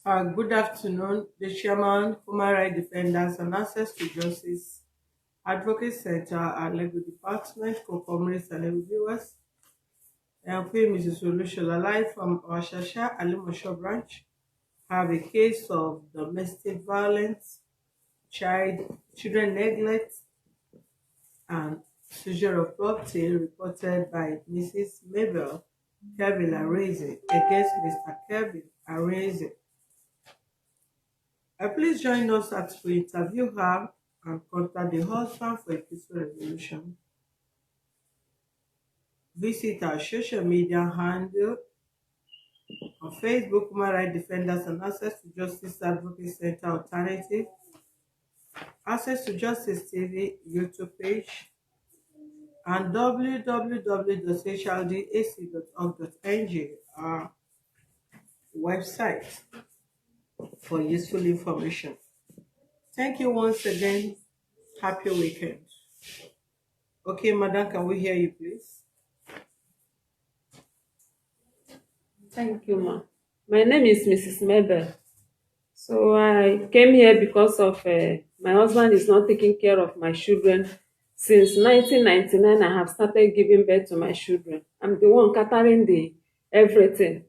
Good afternoon. The chairman, Human Rights Defenders and Access to Justice Advocate Center and Legal Department, co-comrades and legal viewers. I'm Mrs. Olushola live from Washasha Alimosho branch. Have a case of domestic violence, children neglect, and seizure of property reported by Mrs. Mabel Kevin Areze against Mr. Kevin Areze. Please join us as we interview her and contact the husband for a peaceful resolution. Visit our social media handle on Facebook, Human Rights Defenders and Access to Justice Advocate Center Alternative, Access to Justice TV YouTube page, and www.hdac.org.ng, our website for useful information. Thank you once again. Happy weekend. Okay, madam, can we hear you, please? Thank you, ma. My name is Mrs. Mabel. So I came here because of my husband is not taking care of my children. Since 1999, I have started giving birth to my children. I'm the one catering the everything.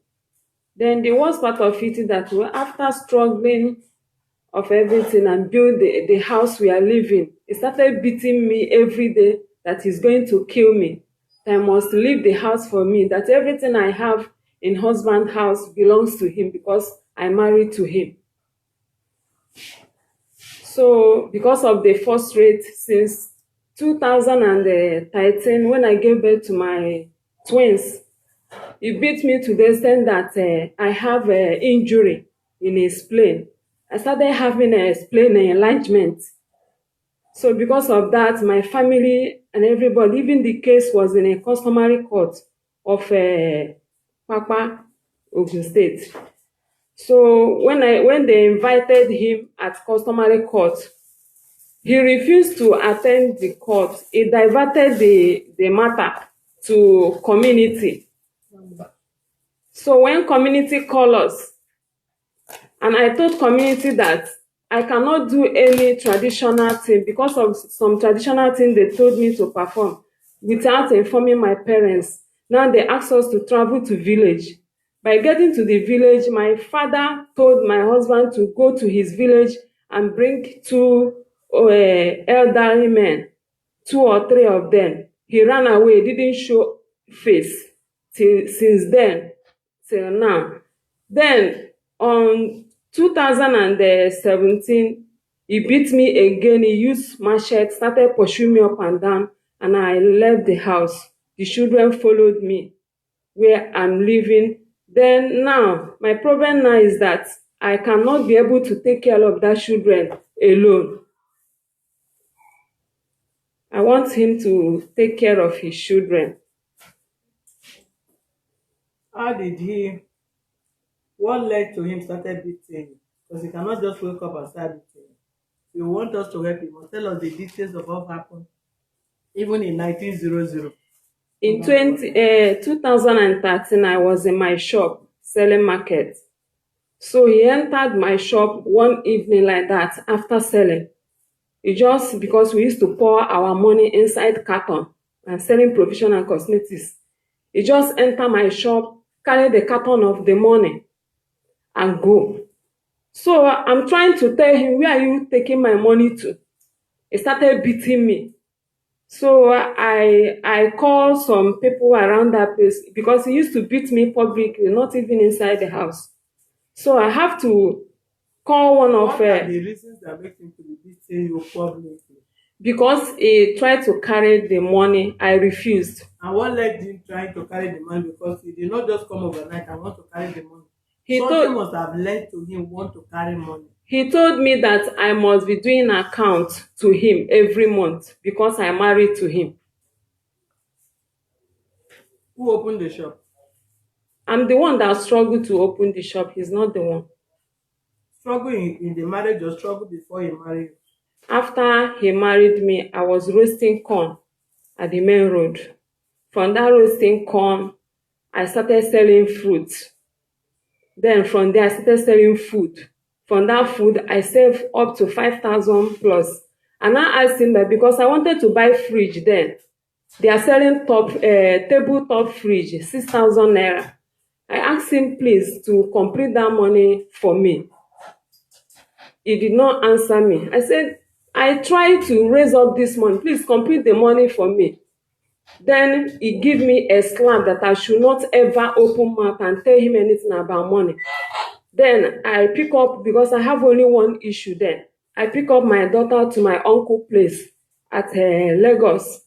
Then the worst part of it is that after struggling of everything and build the house we are living, he started beating me every day that he's going to kill me. I must leave the house for me, that everything I have in husband's house belongs to him because I married to him. So because of the first rate since 2013, when I gave birth to my twins, he beat me to the extent that I have an injury in his spleen. I started having a spleen enlargement. So because of that, my family and everybody, even the case was in a customary court of Papa, Ogun State. So when they invited him at customary court, he refused to attend the court. He diverted the matter to community. So when community called us, and I told community that I cannot do any traditional thing because of some traditional thing they told me to perform without informing my parents. Now they asked us to travel to village. By getting to the village, my father told my husband to go to his village and bring two elderly men, two or three of them. He ran away, didn't show face since then till now. Then on 2017, he beat me again. He used machete, started pursuing me up and down, and I left the house. The children followed me where I'm living. Then now, my problem now is that I cannot be able to take care of that children alone. I want him to take care of his children. What led to him started beating you? Because he cannot just wake up and start beating you. You want us to help him, tell us the details of what happened, even in 1900. In 2013, I was in my shop selling market. So he entered my shop one evening like that after selling. It just because we used to pour our money inside carton and selling provision and cosmetics. He just entered my shop, carry the carton of the money and go. So I'm trying to tell him, where are you taking my money to? He started beating me. So I called some people around that place because he used to beat me publicly, not even inside the house. So I have to call one of What are the reasons that make him to be beating you publicly? Because he tried to carry the money. I refused. And what led him trying to carry the money? Because he did not just come overnight and want to carry the money. Something must have led to him want to carry money. He told me that I must be doing account to him every month because I married to him. Who opened the shop? I'm the one that struggled to open the shop. He's not the one. Struggle in the marriage or struggle before he married? After he married me, I was roasting corn at the main road. From that roasting corn, I started selling fruit. Then from there, I started selling food. From that food, I saved up to 5,000 plus. And I asked him that because I wanted to buy fridge then. They are selling tabletop fridge, 6,000 naira. I asked him please to complete that money for me. He did not answer me. I said, I tried to raise up this money. Please complete the money for me. Then he gave me a slap that I should not ever open mouth and tell him anything about money. Then I pick up, because I have only one issue then. I pick up my daughter to my uncle place at Lagos.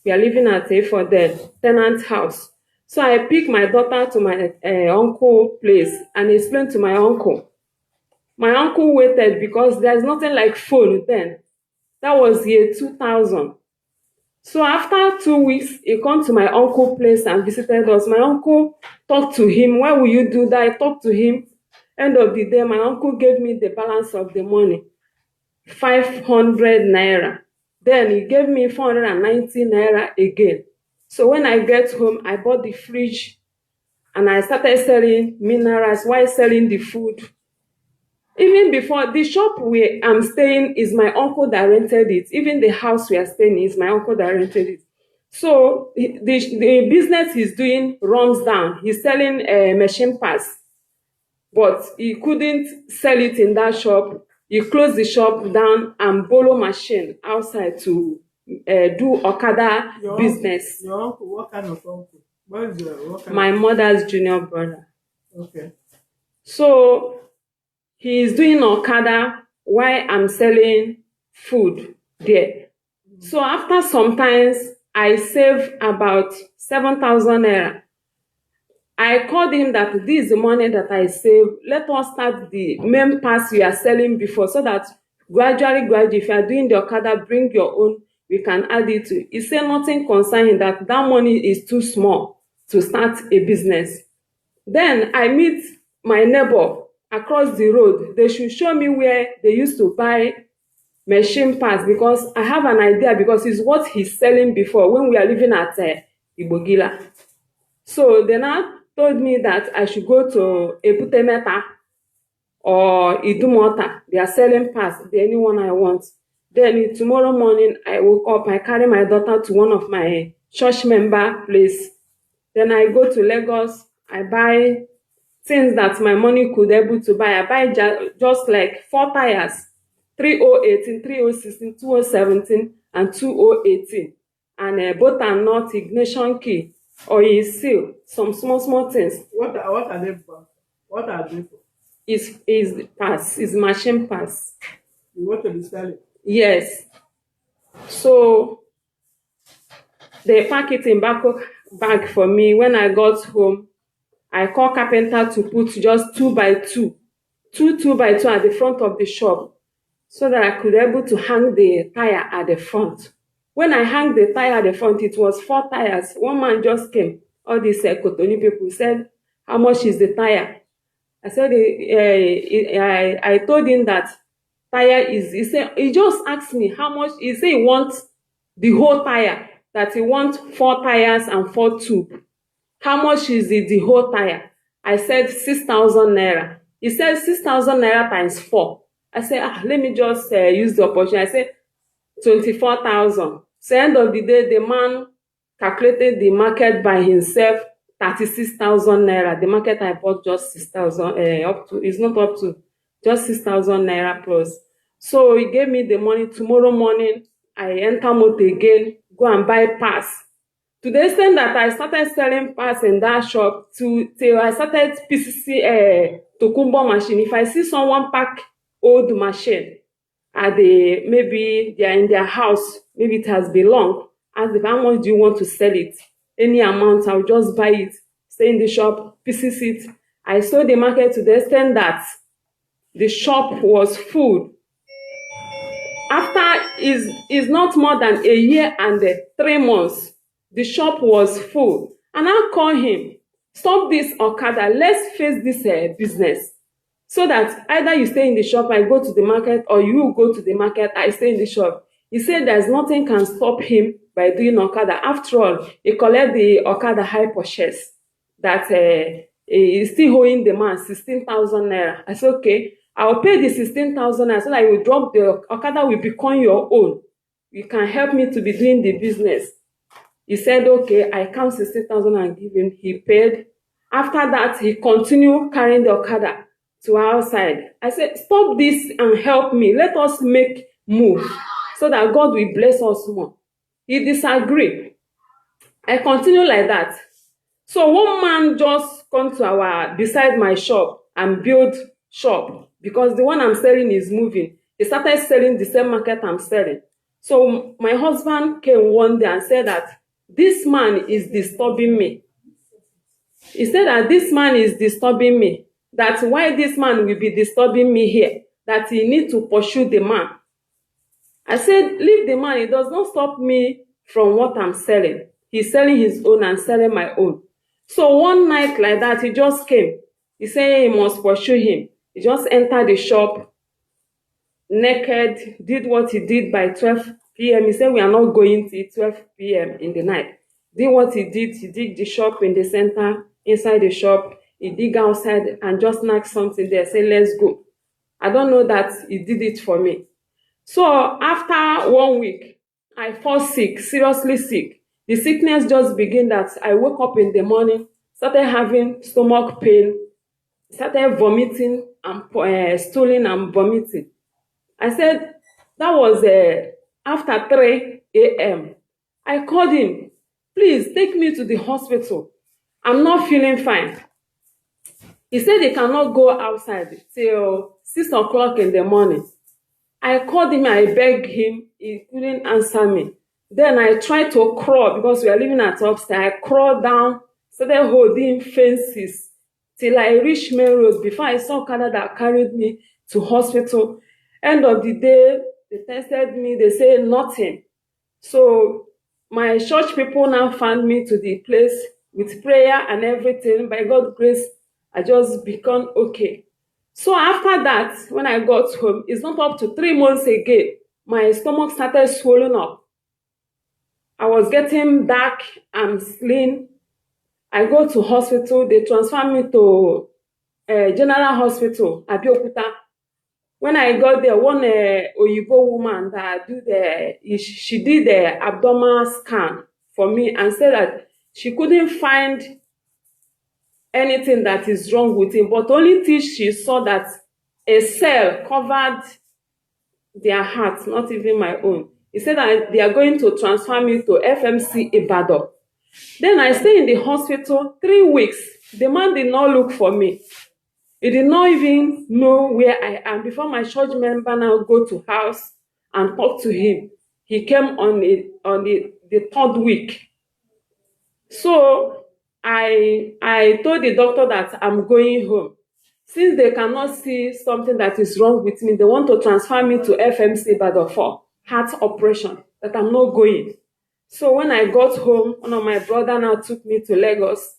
We are living at a for the tenant house. So I pick my daughter to my uncle place and explain to my uncle. My uncle waited because there's nothing like phone then. That was year 2000. So after 2 weeks, he come to my uncle place and visited us. My uncle talked to him. Why will you do that? I talked to him. End of the day, my uncle gave me the balance of the money, 500 naira. Then he gave me 490 naira again. So when I get home, I bought the fridge and I started selling minerals while selling the food. Even before, the shop where I'm staying is my uncle that rented it. Even the house we are staying is my uncle that rented it. So the business he's doing runs down. He's selling machine parts, but he couldn't sell it in that shop. He closed the shop down and borrow machine outside to do Okada business. Your uncle, what kind of uncle? What is what kind My mother's junior brother. Okay. So he is doing Okada while I'm selling food there. So after some times, I save about 7,000 naira. I called him that this is the money that I save. Let us start the main parts you are selling before, so that gradually, if you are doing the Okada, bring your own, we can add it to. He said nothing concerning that money is too small to start a business. Then I meet my neighbor across the road. They should show me where they used to buy machine parts, because I have an idea, because it's what he's selling before when we are living at Igbogila. So they now told me that I should go to Ebutemeta or Idumota. They are selling parts, the anyone I want. Then tomorrow morning, I woke up, I carry my daughter to one of my church member place. Then I go to Lagos, I buy things that my money could able to buy. I buy just like 4 tires, 3018, 3016, 2017, and 2018. And both are not ignition key or seal, some small things. What are they for? What are they for? Is pass, is machine pass. You want to be selling? Yes. So they pack it in bag for me. When I got home, I called carpenter to put just 2 by 2 at the front of the shop, so that I could be able to hang the tire at the front. When I hung the tire at the front, it was 4 tires. One man just came. All these Kotoni people said, how much is the tire? I said, I told him that tire is, he just asked me how much. He said he wants the whole tire, that he wants 4 tires and 4 tubes. How much is the whole tire? I said 6,000 naira. He said 6,000 naira times 4. I said, let me just use the opportunity. I said 24,000. So end of the day, the man calculated the market by himself, 36,000 naira. The market I bought just 6,000, up to, it's not up to, just 6,000 naira plus. So he gave me the money. Tomorrow morning, I enter motor again, go and buy parts. To the extent that I started selling parts in that shop, till I started PCC Tokumbo machine. If I see someone pack old machine at maybe they are in their house, maybe it has been long, ask them, how much do you want to sell it? Any amount, I'll just buy it, stay in the shop, PCC it. I sold the market to the extent that the shop was full. After is not more than a year and 3 months, the shop was full. And I call him, stop this Okada, let's face this business. So that either you stay in the shop, I go to the market, or you go to the market, I stay in the shop. He said there's nothing can stop him by doing Okada. After all, he collect the Okada high purchase that He's still owing the man 16,000 naira. I said, okay, I'll pay the 16,000 naira so that I will drop the Okada will become your own. You can help me to be doing the business. He said, okay, I count 16,000 and give him. He paid. After that, he continued carrying the Okada to outside. I said, stop this and help me. Let us make move so that God will bless us more. He disagreed. I continue like that. So one man just come to beside my shop and build shop because the one I'm selling is moving. He started selling the same market I'm selling. So my husband came one day and said that this man is disturbing me. He said that this man is disturbing me. That's why this man will be disturbing me here. That he need to pursue the man. I said, leave the man. It does not stop me from what I'm selling. He's selling his own and selling my own. So one night like that, he just came. He said he must pursue him. He just entered the shop naked, did what he did by 12 p.m. He said we are not going till 12 p.m. in the night. Did what he dig the shop in the center, inside the shop. He dig outside and just knock something there, say let's go. I don't know that he did it for me. So after 1 week, I fall sick, seriously sick. The sickness just began that I woke up in the morning, started having stomach pain, started vomiting and stooling and vomiting. I said, that was after 3 a.m. I called him, please take me to the hospital. I'm not feeling fine. He said he cannot go outside till 6 o'clock in the morning. I called him, I begged him, he couldn't answer me. Then I tried to crawl because we are living at upstairs. I crawled down, started holding fences till I reached main road before I saw Okada that carried me to hospital. End of the day, they tested me, they said nothing. So my church people now found me to the place with prayer and everything. By God's grace, I just become okay. So after that, when I got home, it's not up to 3 months again, my stomach started swelling up. I was getting dark and slim. I go to hospital, they transfer me to General Hospital, Abeokuta. When I got there, one Oyibo woman that she did the abdominal scan for me and said that she couldn't find anything that is wrong with him, but only till she saw that a cell covered their heart, not even my own. He said that they are going to transfer me to FMC Ibadan. Then I stayed in the hospital 3 weeks. The man did not look for me. He did not even know where I am. Before my church member now go to house and talk to him, he came on the 3rd week. So I told the doctor that I'm going home. Since they cannot see something that is wrong with me, they want to transfer me to FMC Ibadan for heart operation, that I'm not going. So when I got home, one of my brother now took me to Lagos,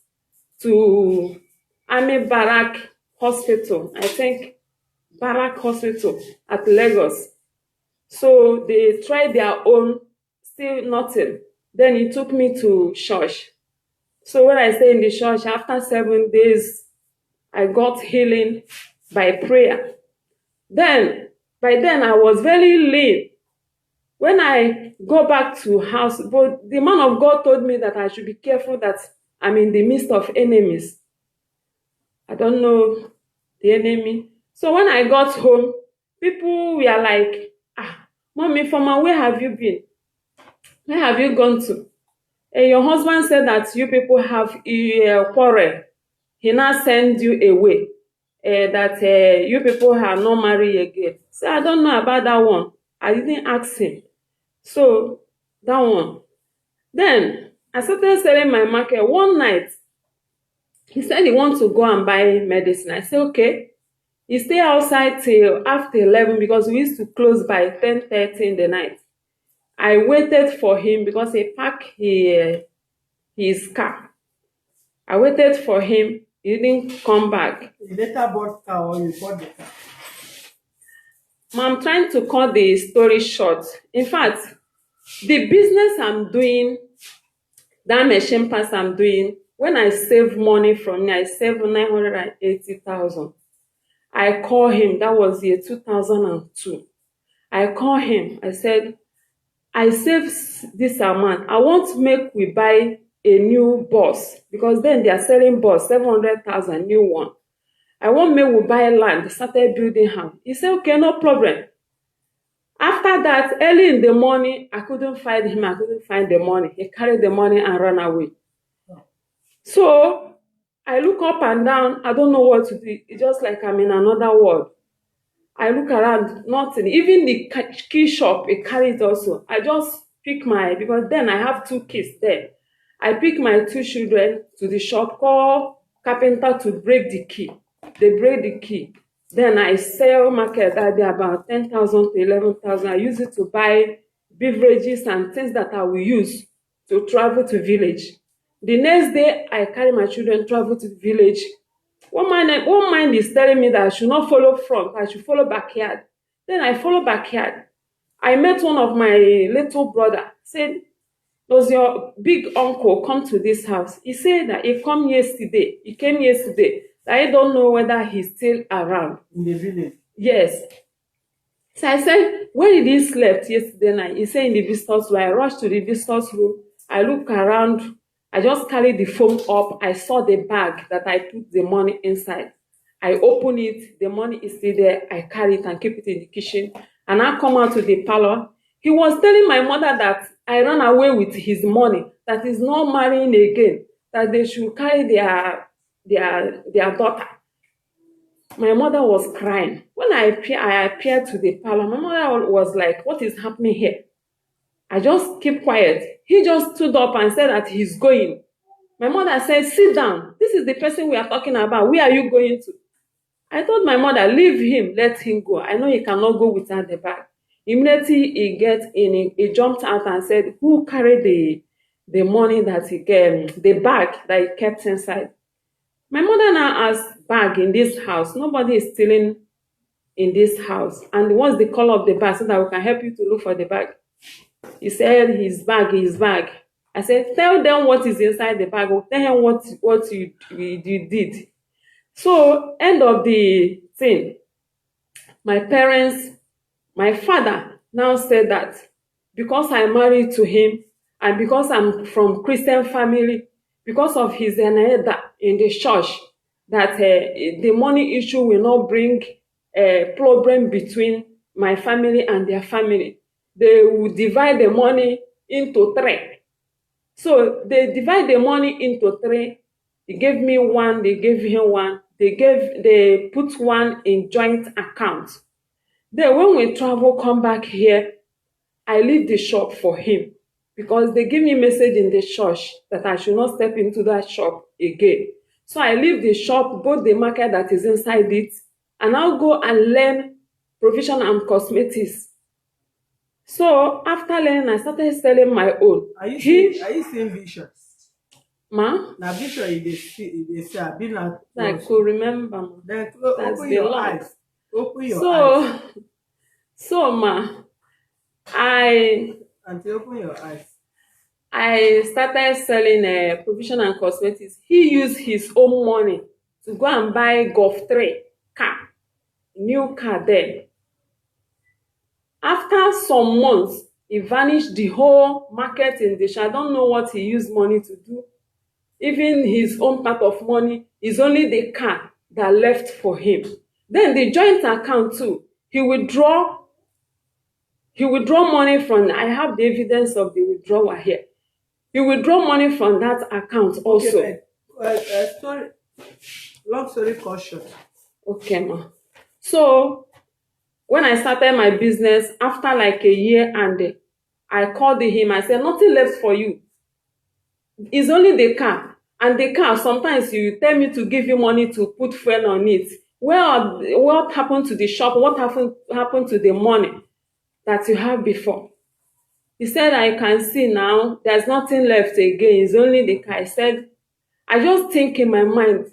to Army Barrack Hospital, I think Barrack Hospital at Lagos. So they tried their own, still nothing. Then he took me to church. So when I stayed in the church, after 7 days, I got healing by prayer. By then I was very lean. When I go back to house, but the man of God told me that I should be careful that I'm in the midst of enemies. I don't know the enemy. So when I got home, people were like, Mommy, Fama, where have you been? Where have you gone to? Your husband said that you people have a quarrel. He now send you away. That you people have not married again. So I don't know about that one. I didn't ask him. So that one. Then I started selling my market. One night, he said he wants to go and buy medicine. I said, okay. He stayed outside till after 11 because we used to close by 10:30 in the night. I waited for him because he parked his car. I waited for him. He didn't come back. You later bought car or you bought the car? I'm trying to cut the story short. In fact, the business I'm doing, that machine pass I'm doing, When I save money from me, I saved 980,000. I call him, that was year 2002. I call him, I said, I saved this amount. I want to make we buy a new bus because then they are selling bus, 700,000, new one. I want me we buy land, started building house. He said, okay, no problem. After that, early in the morning, I couldn't find him. I couldn't find the money. He carried the money and ran away. So I look up and down. I don't know what to do. It's just like I'm in another world. I look around, nothing. Even the key shop, it carried also. I just pick because then I have 2 kids there. I pick my 2 children to the shop, call carpenter to break the key. They break the key. Then I sell market that day about 10,000 to 11,000. I use it to buy beverages and things that I will use to travel to village. The next day, I carry my children travel to the village. One mind is telling me that I should not follow front, I should follow backyard. Then I follow backyard. I met one of my little brother, said, does your big uncle come to this house? He said that he came yesterday. I don't know whether he's still around. In the village? Yes. So I said, where did he slept yesterday night? He said in the visitors room. I rushed to the visitors room. I look around. I just carried the phone up. I saw the bag that I put the money inside. I open it. The money is still there. I carry it and keep it in the kitchen. And I come out to the parlor. He was telling my mother that I ran away with his money, that he's not marrying again, that they should carry their daughter. My mother was crying. When I appeared to the parlor, my mother was like, what is happening here? I just keep quiet. He just stood up and said that he's going. My mother said, sit down. This is the person we are talking about. Where are you going to? I told my mother, leave him, let him go. I know he cannot go without the bag. Immediately he jumped out and said, who carried the money that he gave, the bag that he kept inside? My mother now asked, bag in this house. Nobody is stealing in this house. And what's the color of the bag so that we can help you to look for the bag? He said, his bag. I said, tell them what is inside the bag. Or tell him what you did. So, end of the thing. My father now said that because I married to him and because I'm from Christian family, because of his eneda in the church, that the money issue will not bring a problem between my family and their family. They will divide the money into 3. So they divide the money into 3. They gave me 1, they gave him 1. They put 1 in joint account. Then when we travel, come back here, I leave the shop for him because they give me message in the church that I should not step into that shop again. So I leave the shop, both the market that is inside it, and I'll go and learn provision and cosmetics. So after learning, I started selling my own. Are you seeing visions? Ma? Now vision you see, I've been at. I could remember. Ma. Then open your eyes. Open your eyes. So ma, Until open your eyes. I started selling provision and cosmetics. He used his own money to go and buy Golf 3 car, new car then. After some months, he vanished the whole market in the shop. I don't know what he used money to do. Even his own part of money is only the car that left for him. Then the joint account too. He withdraw money from, I have the evidence of the withdrawal here. He withdraw money from that account also. Okay, long story short. Okay, ma. So, when I started my business, after like a year and I called him, I said, nothing left for you. It's only the car. And the car, sometimes you tell me to give you money to put fuel on it. Well, what happened to the shop? What happened to the money that you have before? He said, I can see now, there's nothing left again. It's only the car. I said, I just think in my mind,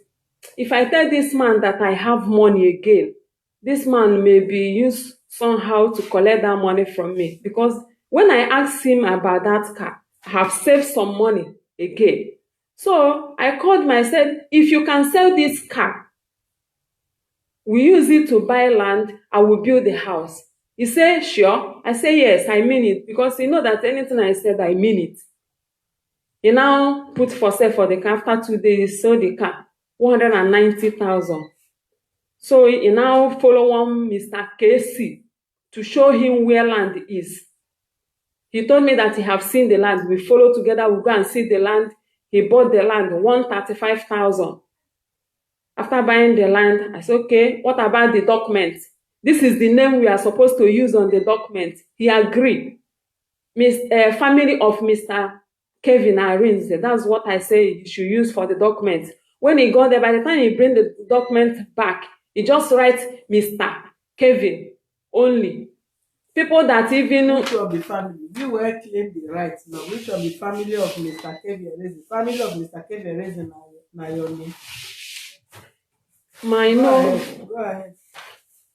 if I tell this man that I have money again, this man may be used somehow to collect that money from me. Because when I asked him about that car, I have saved some money again. So I called him, I said, if you can sell this car, we use it to buy land, I will build the house. He said, sure. I said, yes, I mean it, because you know that anything I said, I mean it. He now put for sale for the car. After 2 days, he sold the car, 190,000. So he now follow one Mr. KC to show him where land is. He told me that he have seen the land. We follow together, we go and see the land. He bought the land, 135,000. After buying the land, I said, okay, what about the document? This is the name we are supposed to use on the document. He agreed. Family of Mr. Kevin Arinze, that's what I say you should use for the document. When he got there, by the time he bring the document back, he just writes Mr. Kevin only. People that even which of the family you will claim the right now, which of the family of Mr. Kevin Arinze, family of Mr. Kevin Arinze na your name. my Go no. ahead. Go ahead.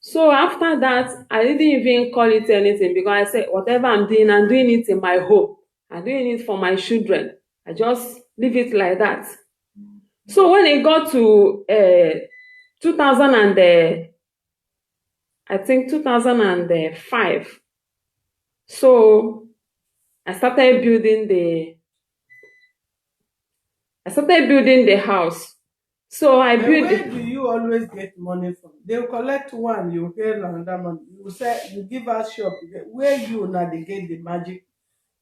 So after that, I didn't even call it anything, because I said, whatever I'm doing it in my home. I'm doing it for my children. I just leave it like that. So when it got to 2000 and I think 2005, so I started building the house. So I And built. where do you always get money from? They will collect one, you get another money. You say you give us shop. Where you now they get the magic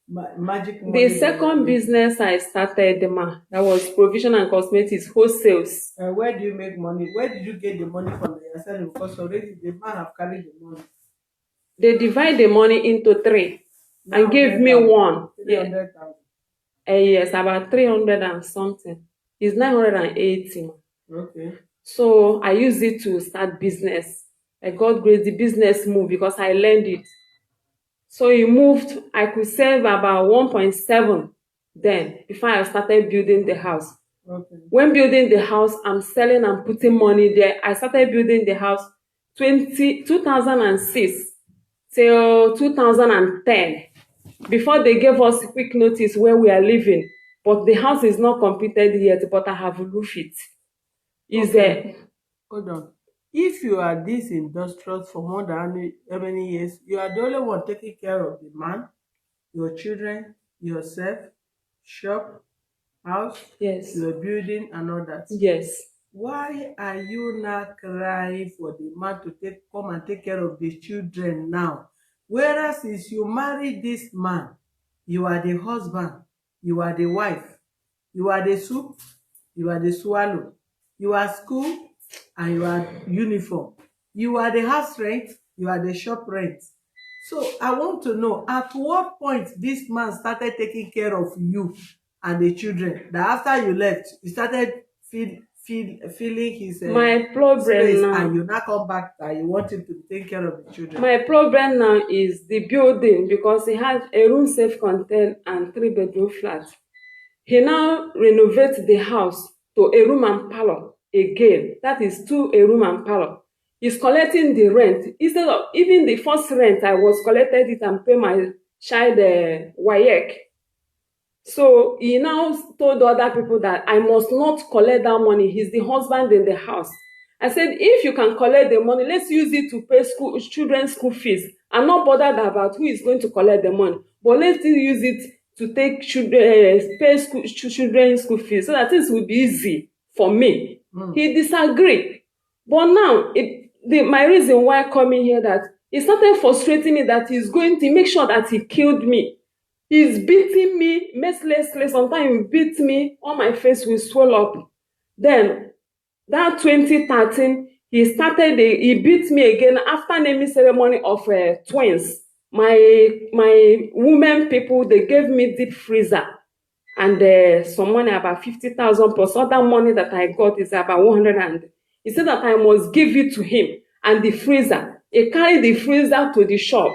money? The second business I started, that was provision and cosmetics wholesales. And where do you make money? Where did you get the money from that you're selling? Because already the man have carried the money. They divide the money into three and give me one. 300,000. Yes, about 300 and something. It's 980. Okay. So I use it to start business. I got grace, the business moved because I learned it. So it moved, I could save about 1.7 then before I started building the house. Okay. When building the house, I'm selling and putting money there. I started building the house 2006 till 2010. Before they gave us quick notice where we are living. But the house is not completed yet, but I have roofed it. Is there? Hold on. If you are this industrious for more than how many years, you are the only one taking care of the man, your children, yourself, shop, house, Yes. your building, and all that. Yes. Why are you not crying for the man to come and take care of the children now? Whereas if you marry this man, you are the husband, you are the wife, you are the soup, you are the swallow, you are school, and you are uniform. You are the house rent, you are the shop rent. So I want to know, at what point this man started taking care of you and the children, that after you left, he started feeling his My problem space, now. and you now come back and you want him to take care of the children. My problem now is the building, because he has a room self-contained and 3-bedroom flat. He now renovates the house to a room and parlor again. That is a room and parlor. He's collecting the rent. Instead of even the first rent, I was collected it and pay my child WAEC. So he now told other people that I must not collect that money. He's the husband in the house. I said, if you can collect the money, let's use it to pay children's school fees. I'm not bothered about who is going to collect the money, but let's use it to take pay children's school fees, so that things will be easy for me. He disagreed. But now, my reason why coming here, that it started frustrating me that he's going to make sure that he killed me. He's beating me mercilessly. Sometimes he beats me, all my face will swell up. Then, that 2013, he beat me again after naming ceremony of twins. My women people, they gave me deep freezer and some money, about 50,000 plus other money that I got is about 100. And he said that I must give it to him and the freezer. He carried the freezer to the shop.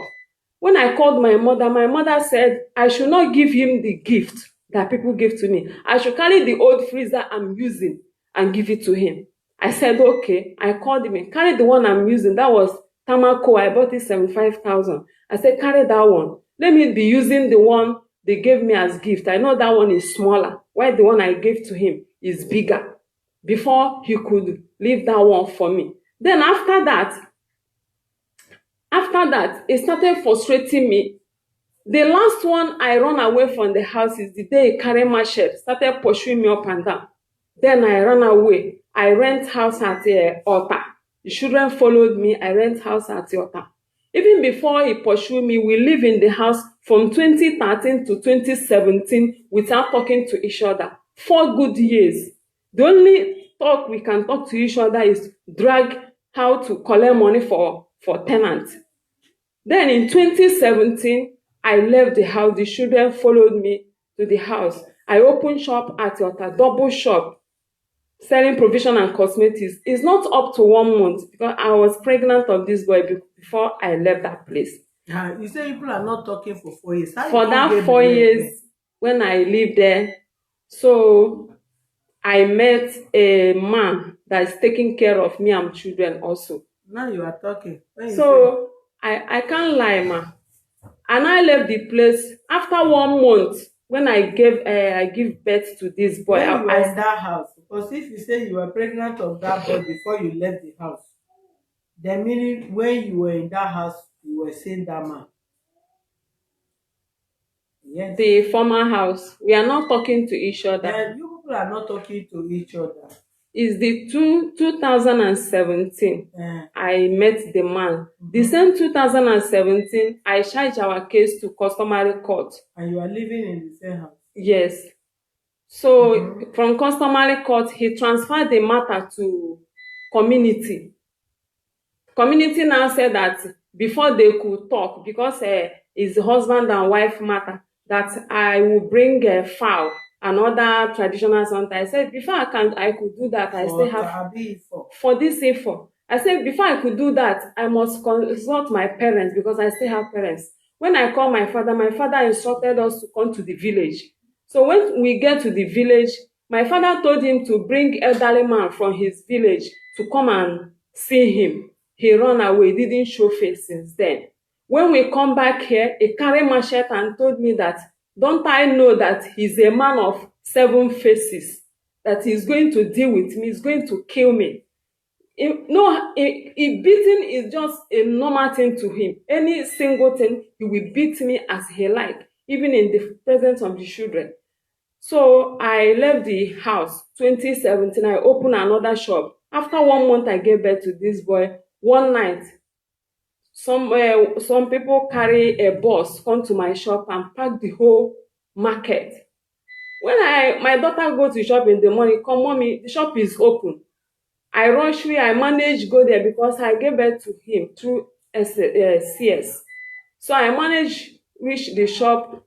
When I called my mother said I should not give him the gift that people give to me. I should carry the old freezer I'm using and give it to him. I said, okay. I called him and carry the one I'm using. That was Tamako. I bought it 75,000. I said, carry that one. Let me be using the one they gave me as gift. I know that one is smaller, while the one I gave to him is bigger, before he could leave that one for me. Then after that, it started frustrating me. The last one I run away from the house is the day he carried machete, started pursuing me up and down. Then I ran away. I rent house at Ota. The children followed me. I rent house at Ota. Even before he pursued me, we live in the house from 2013 to 2017 without talking to each other. 4 good years. The only talk we can talk to each other is drag how to collect money for tenants. Then in 2017, I left the house. The children followed me to the house. I opened shop at Ota, double shop, selling provision and cosmetics. It's not up to 1 month because I was pregnant of this boy before I left that place. You say people are not talking for 4 years. How For that 4 years, when I lived there, so I met a man that is taking care of me and children also. Now you are talking. So I can't lie, ma. And I left the place after 1 month when I give birth to this boy. When you were in that house, because if you say you were pregnant of that boy before you left the house, then meaning when you were in that house, you were seeing that man. Yes. The former house. We are not talking to each other. And you people are not talking to each other. It's the 2017 I met the man. The same 2017, I charged our case to customary court. And you are living in the same house? Yes. So from customary court, he transferred the matter to community. Community now said that before they could talk, because it's husband and wife matter, that I will bring a fowl and other traditional something. I said before I could do that, I still have for this info. I said before I could do that, I must consult my parents because I still have parents. When I called my father instructed us to come to the village. So when we get to the village, my father told him to bring elderly man from his village to come and see him. He ran away, didn't show face since then. When we come back here, he carried machete and told me that, don't I know that he's a man of 7 faces, that he's going to deal with me, he's going to kill me. Beating is just a normal thing to him. Any single thing, he will beat me as he like, even in the presence of the children. So I left the house 2017. I opened another shop. After 1 month, I gave birth to this boy. One night, some people carry a bus, come to my shop and pack the whole market. When my daughter go to shop in the morning, come, mommy, the shop is open. I rush I manage go there because I gave birth to him through CS. So I managed reach the shop.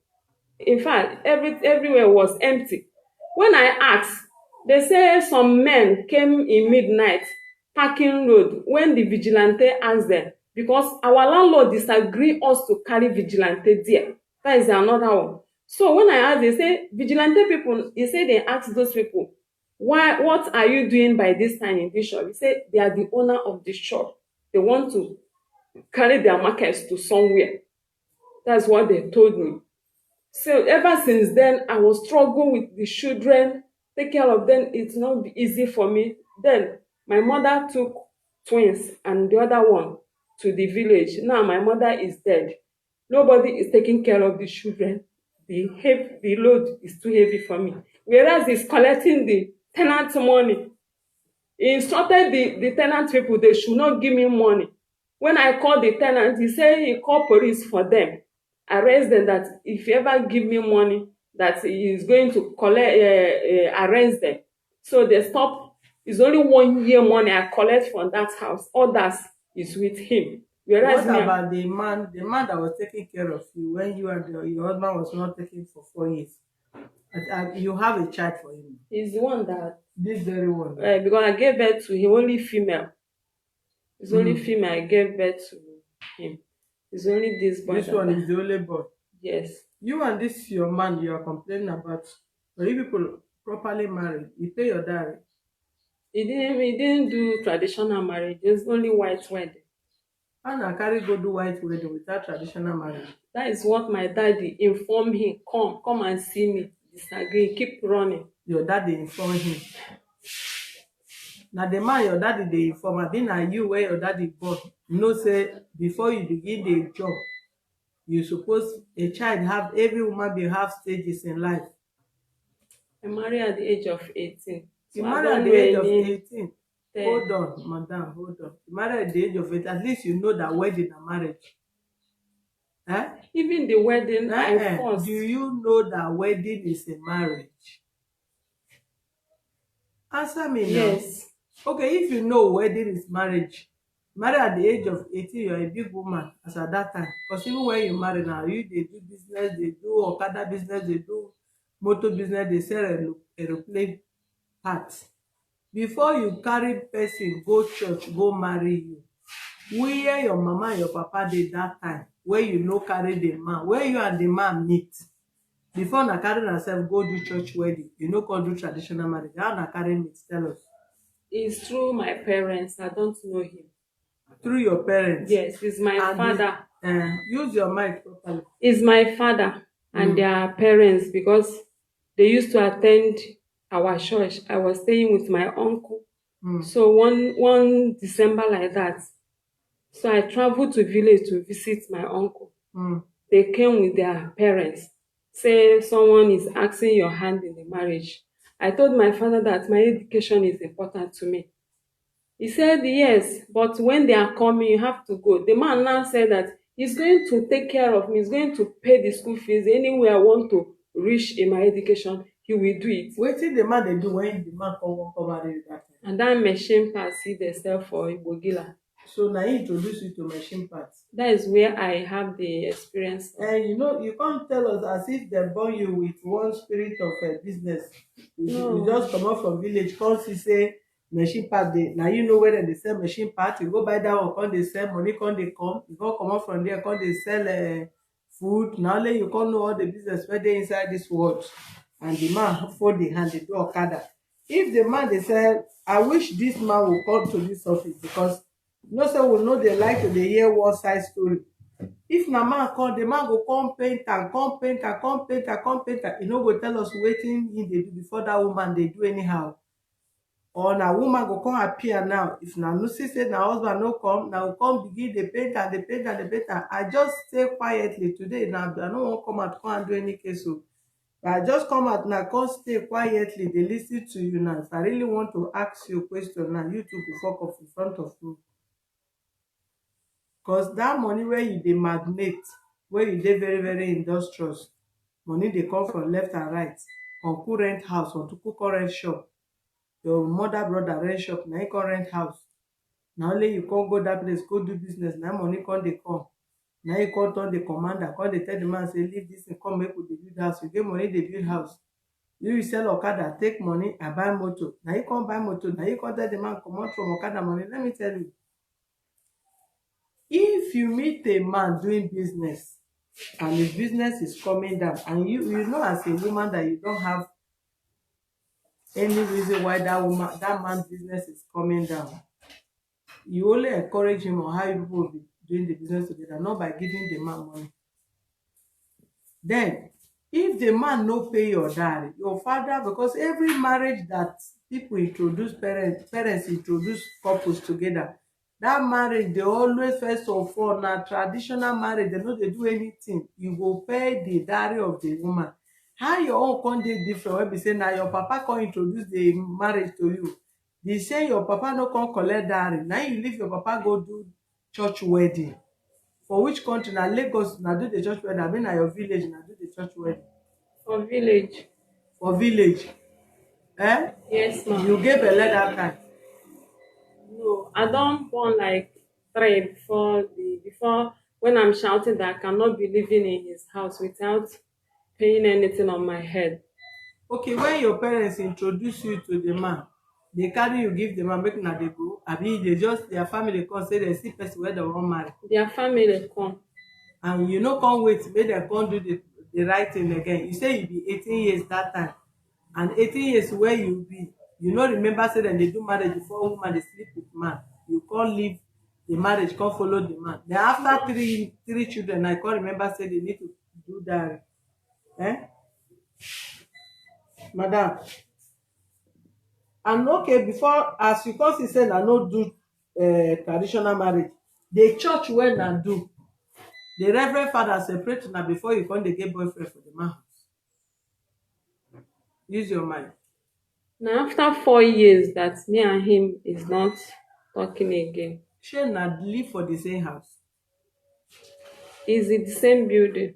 In fact, everywhere was empty. When I asked, they say some men came in midnight, parking road, when the vigilante asked them, because our landlord disagree us to carry vigilante there. That is another one. So when I asked, they say, vigilante people, he said they asked those people, what are you doing by this time in this shop? He said they are the owner of the shop. They want to carry their markets to somewhere. That's what they told me. So ever since then, I was struggling with the children, take care of them. It's not easy for me. Then my mother took twins and the other one to the village. Now my mother is dead. Nobody is taking care of the children. The load is too heavy for me. Whereas he's collecting the tenant money. He instructed the tenant people they should not give me money. When I called the tenant, he said he called police for them. Arrest them, that if you ever give me money, that he is going to collect, arrest them. So they stop. It's only 1 year money I collect from that house. Others is with him. Whereas what about the man that was taking care of you when you and your husband was not taking for 4 years? You have a child for him. He's the one that. This very one. Because I gave birth to him, only female. It's only female. I gave birth to him. It's only this boy. This one is the only boy. Yes. You and this your man you are complaining about. Are you people properly married? You pay your dowry. He didn't do traditional marriage. It's only white wedding. How na carry go do white wedding without traditional marriage? That is what my daddy informed him. Come and see me. Disagree, keep running. Your daddy inform him. Na the man your daddy dey inform, abi na you wey your daddy born know say before you begin dey job, you suppose a child have every woman being have stages in life. I married at the age of 18. You So I marry at don't the know age of any 18. ten. Hold on, madam, hold on. You marry at the age of 18, at least you know that wedding and marriage. Eh? Even the wedding, I forced. Do you know that wedding is a marriage? Answer me now. Yes. Okay, if you know wedding is marriage, marry at the age of 18, you're a big woman as at that time. Because even when you marry now, they do business, they do Okada business, they do motor business, they sell aeroplane parts. Before you carry person go church, go marry you, where your mama and your papa did that time, where you no carry the man, where you and the man meet. Before na carry yourself go do church wedding, you no come do traditional marriage. How na carry meet? Tell us. It's through my parents. I don't know him. Through your parents? Yes, he's my father. Use your mic properly. Is my father and their parents, because they used to attend our church. I was staying with my uncle. So one December like that, so I traveled to village to visit my uncle. They came with their parents. Say someone is asking your hand in the marriage. I told my father that my education is important to me. He said yes, but when they are coming, you have to go. The man now said that he's going to take care of me. He's going to pay the school fees anywhere I want to reach in my education. He will do it. Wetin the man dey do when the man come marry you that time? And that machine parts see they sell for Igbogila. So now he introduce you to machine parts. That is where I have the experience. And you can't tell us as if they born you with one spirit of business. You just come out from village, come see say machine part dey. Now you know where they sell machine part. You go buy that one, come they sell money, come they come. You go come out from there, come they sell food. Now only you can't know all the business where they inside this world. And the man fold the hand, they do Okada. If the man they say, I wish this man will come to this office, because say we know they like to hear one side story. If na man come, the man go come paint and come paint and come paint and come paint and he no go tell us wetin he dey do before that woman dey do anyhow. Or na woman go come appear now. If na no see say na husband no come, na go come begin dey paint and dey paint and dey paint and I just stay quietly today. Now I no wan come out come and do any case. So I just come out now, come stay quietly, they listen to you now. If I really want to ask you a question now, you two go fuck off in front of me. Because that money where you dey magnate, where you dey very, very industrious, money dey come from left and right. Uncle rent house, uncle come rent shop. Your mother, brother rent shop, now you come rent house. Now only you can't go that place, go do business, now money come dey come. Now you come turn the commander, come dey tell the man, say, leave this and come make we dey build house. You get money, dey build house. You sell Okada, take money, and buy motor. Now you come buy motor, now you come tell the man, come out from Okada money. Let me tell you. If you meet a man doing business and his business is coming down, and you know as a woman that you don't have any reason why that man's business is coming down, you only encourage him on how you people will be doing the business together, not by giving the man money. Then, if the man no pay your dowry, your father, because every marriage that people introduce, parents introduce couples together, that marriage, they always first of all, na traditional marriage, they no dey do anything. You go pay the dowry of the woman. How your own come dey different when be say na your papa come introduce the marriage to you? They say your papa no come collect dowry. Now you leave your papa go do church wedding. For which country? Na Lagos na do the church wedding. I mean na your village na do the church wedding. For village. For village. Eh? Yes, ma'am. You get belle that time. No, I don't born like 3 before when I'm shouting that I cannot be living in his house without paying anything on my head. Okay, when your parents introduce you to the man, they carry you give the man, make una dey go. Abi they just their family come say they see person where they wan marry. Their family come. And you no come wait make dem come do the right thing again. You say you be 18 years that time, and 18 years where you be, you no remember say dem dey do marriage before woman dey sleep with man. You come leave the marriage come follow the man. Then after three children, I can't remember say they need to do that. Madam. And okay, before as you come see say na no do traditional marriage, the church wey na do, the reverend father separate una before you come dey get boyfriend for the man house. Use your mind. Now after 4 years that me and him is not talking again. Shey na live for the same house? Is it the same building?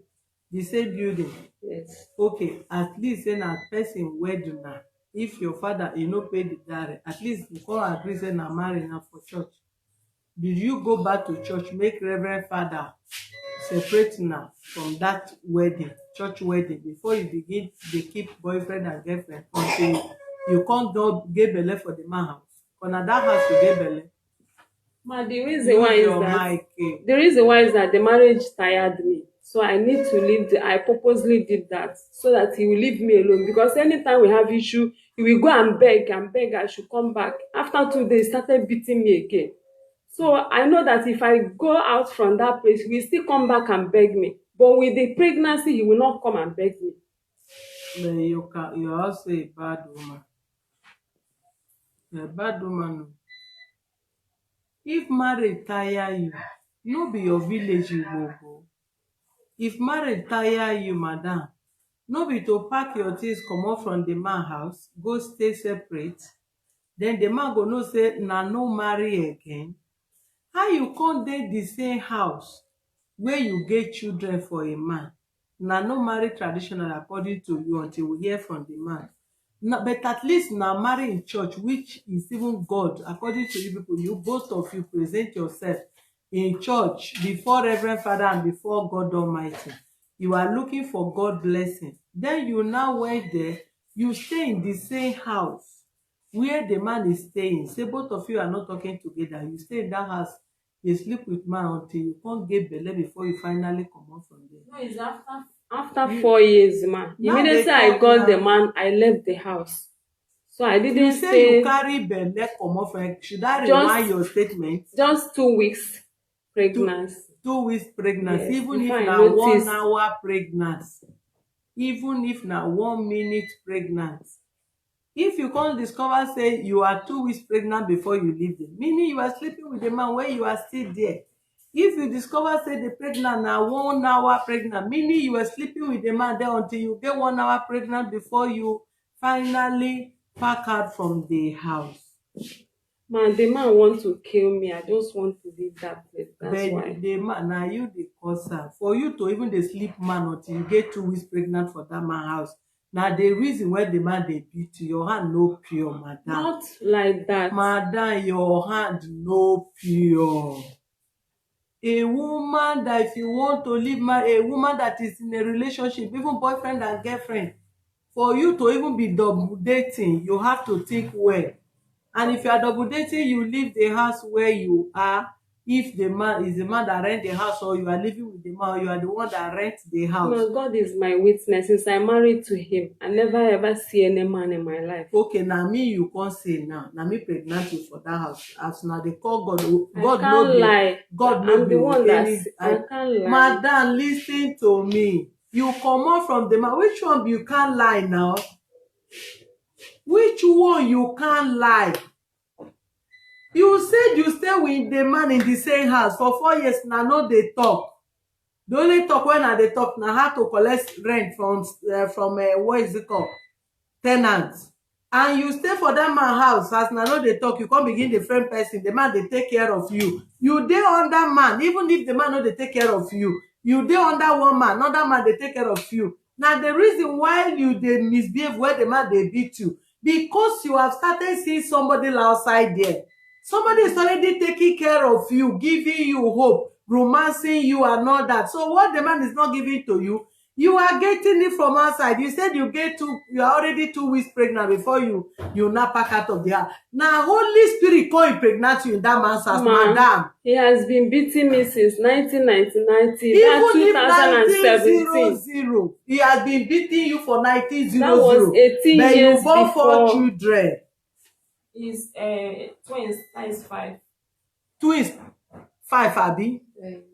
The same building? Yes. Okay, at least say na person wed una. If your father no pay the dowry, at least you come agree say na marry na for church. Did you go back to church make reverend father separate una from that wedding, church wedding, before you begin dey keep boyfriend and girlfriend until you come don get belle for the man house? But na that house you get belle. Ma, the reason why is that the marriage tired me. So I need to leave. I purposely did that so that he will leave me alone. Because anytime we have issue, he will go and beg I should come back. After 2 days, he started beating me again. So I know that if I go out from that place, he will still come back and beg me. But with the pregnancy, he will not come and beg me. Then you're also a bad woman. You're a bad woman. If marriage tire you, no be your village you go go. If marriage tire you, madam, no be to pack your things comot from the man house, go stay separate. Then the man go know say na no marry again. How you come dey the same house where you get children for a man? Na no marry traditional according to you until we hear from the man. But at least na marry in church, which is even God. According to you people, you both of you present yourself in church before Reverend Father and before God Almighty. You are looking for God blessing. Then you now went there, you stay in the same house where the man is staying. Say both of you are not talking together. You stay in that house, you sleep with man until you can't get belle before you finally come out from there. No, it's after 4 years, man. Immediately I got the man, I left the house. So I didn't you say stay. You carry belle come off. Should I rewind your statement? Just 2 weeks pregnancy. 2 weeks pregnancy. Yes, even if na 1 hour pregnancy, even if na 1 minute pregnancy. If you can't discover say you are 2 weeks pregnant before you leave them, meaning you are sleeping with the man when you are still there. If you discover say the pregnant na 1 hour pregnant, meaning you are sleeping with the man there until you get 1 hour pregnant before you finally pack out from the house. Man, the man want to kill me. I just want to leave that place. That's but why. The man, now you the cause for you to even the sleep man until you get 2 weeks pregnant for that man house. Now the reason why the man they beat you, your hand no pure, madam. Not like that. Madam, your hand no pure. A woman that if you want to leave a woman that is in a relationship, even boyfriend and girlfriend, for you to even be double dating, you have to think well. And if you are double dating, you leave the house where you are. If the man is the man that rent the house, or you are living with the man, or you are the one that rents the house. No, God is my witness. Since I married to him, I never ever see any man in my life. Okay, now me you can't say now. Now me pregnant you for that house. As now they call God. God can't lie. God I'm the one that I can't lie. Madam, listen to me. You come out from the man. Which one you can't lie now? Which one you can't lie? You said you stay with the man in the same house for 4 years. Now no they talk. The only talk when they talk now how to collect rent from what is it called, tenants. And you stay for that man house as now no they talk. You can't begin the friend person. The man they take care of you. You dey under man. Even if the man no they take care of you, you dey under one man. Another man they take care of you. Now the reason why you they misbehave where the man they beat you, because you have started seeing somebody outside there. Somebody is already taking care of you, giving you hope, romancing you and all that. So what the man is not giving to you, you are getting it from outside. You said you are already 2 weeks pregnant before you now pack out of the house. Now Holy Spirit come impregnate you in that man's house, madam. He has been beating me since 1999. Even That's if 2017. He has been beating you for 1900. That was 18 but years you born before. 4 children. Is twins. That is 5. Twins. 5 abi.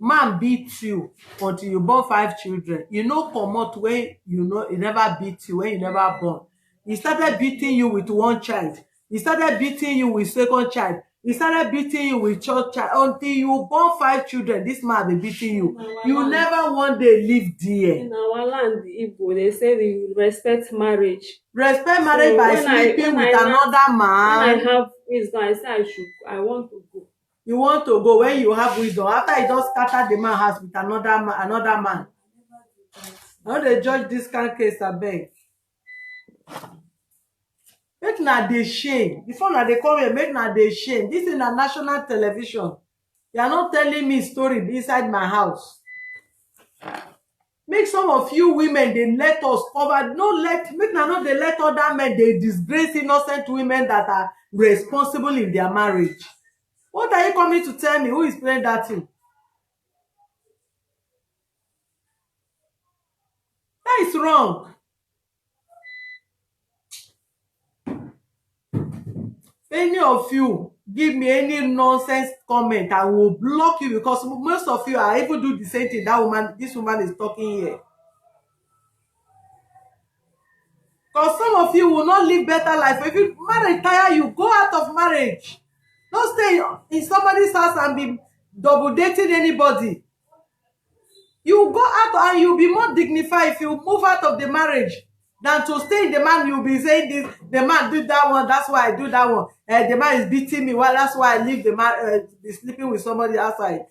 Man beat you until you born 5 children. You no comot when you know he never beat you, when you never born. He started beating you with 1 child. He started beating you with 2nd child. He started beating you with 3rd child until you born 5 children. This man dey beating you. You never one day live there. In our land, Igbo, they say they respect marriage. Respect marriage by sleeping with another man. When I have wisdom, I say I want to go. You want to go when you have wisdom. After you just scatter the man house with another man. I no dey judge this kind of case, abeg. Make na dey shame. Before na dey come here, make na dey shame. This is na national television. You are not telling me story inside my house. Make some of you women dey let us cover. Make na no dey let other men dey disgrace innocent women that are responsible in their marriage. What are you coming to tell me? Who is playing that thing? That is wrong. Any of you give me any nonsense comment, I will block you, because most of you are even do the same thing this woman is talking here. Because some of you will not live better life. If you marriage tire you, go out of marriage. Don't stay in somebody's house and be double dating anybody. You go out and you'll be more dignified if you move out of the marriage than to stay in the man. You'll be saying this, the man do that one, that's why I do that one. The man is beating me, well, that's why I leave the man, be sleeping with somebody outside.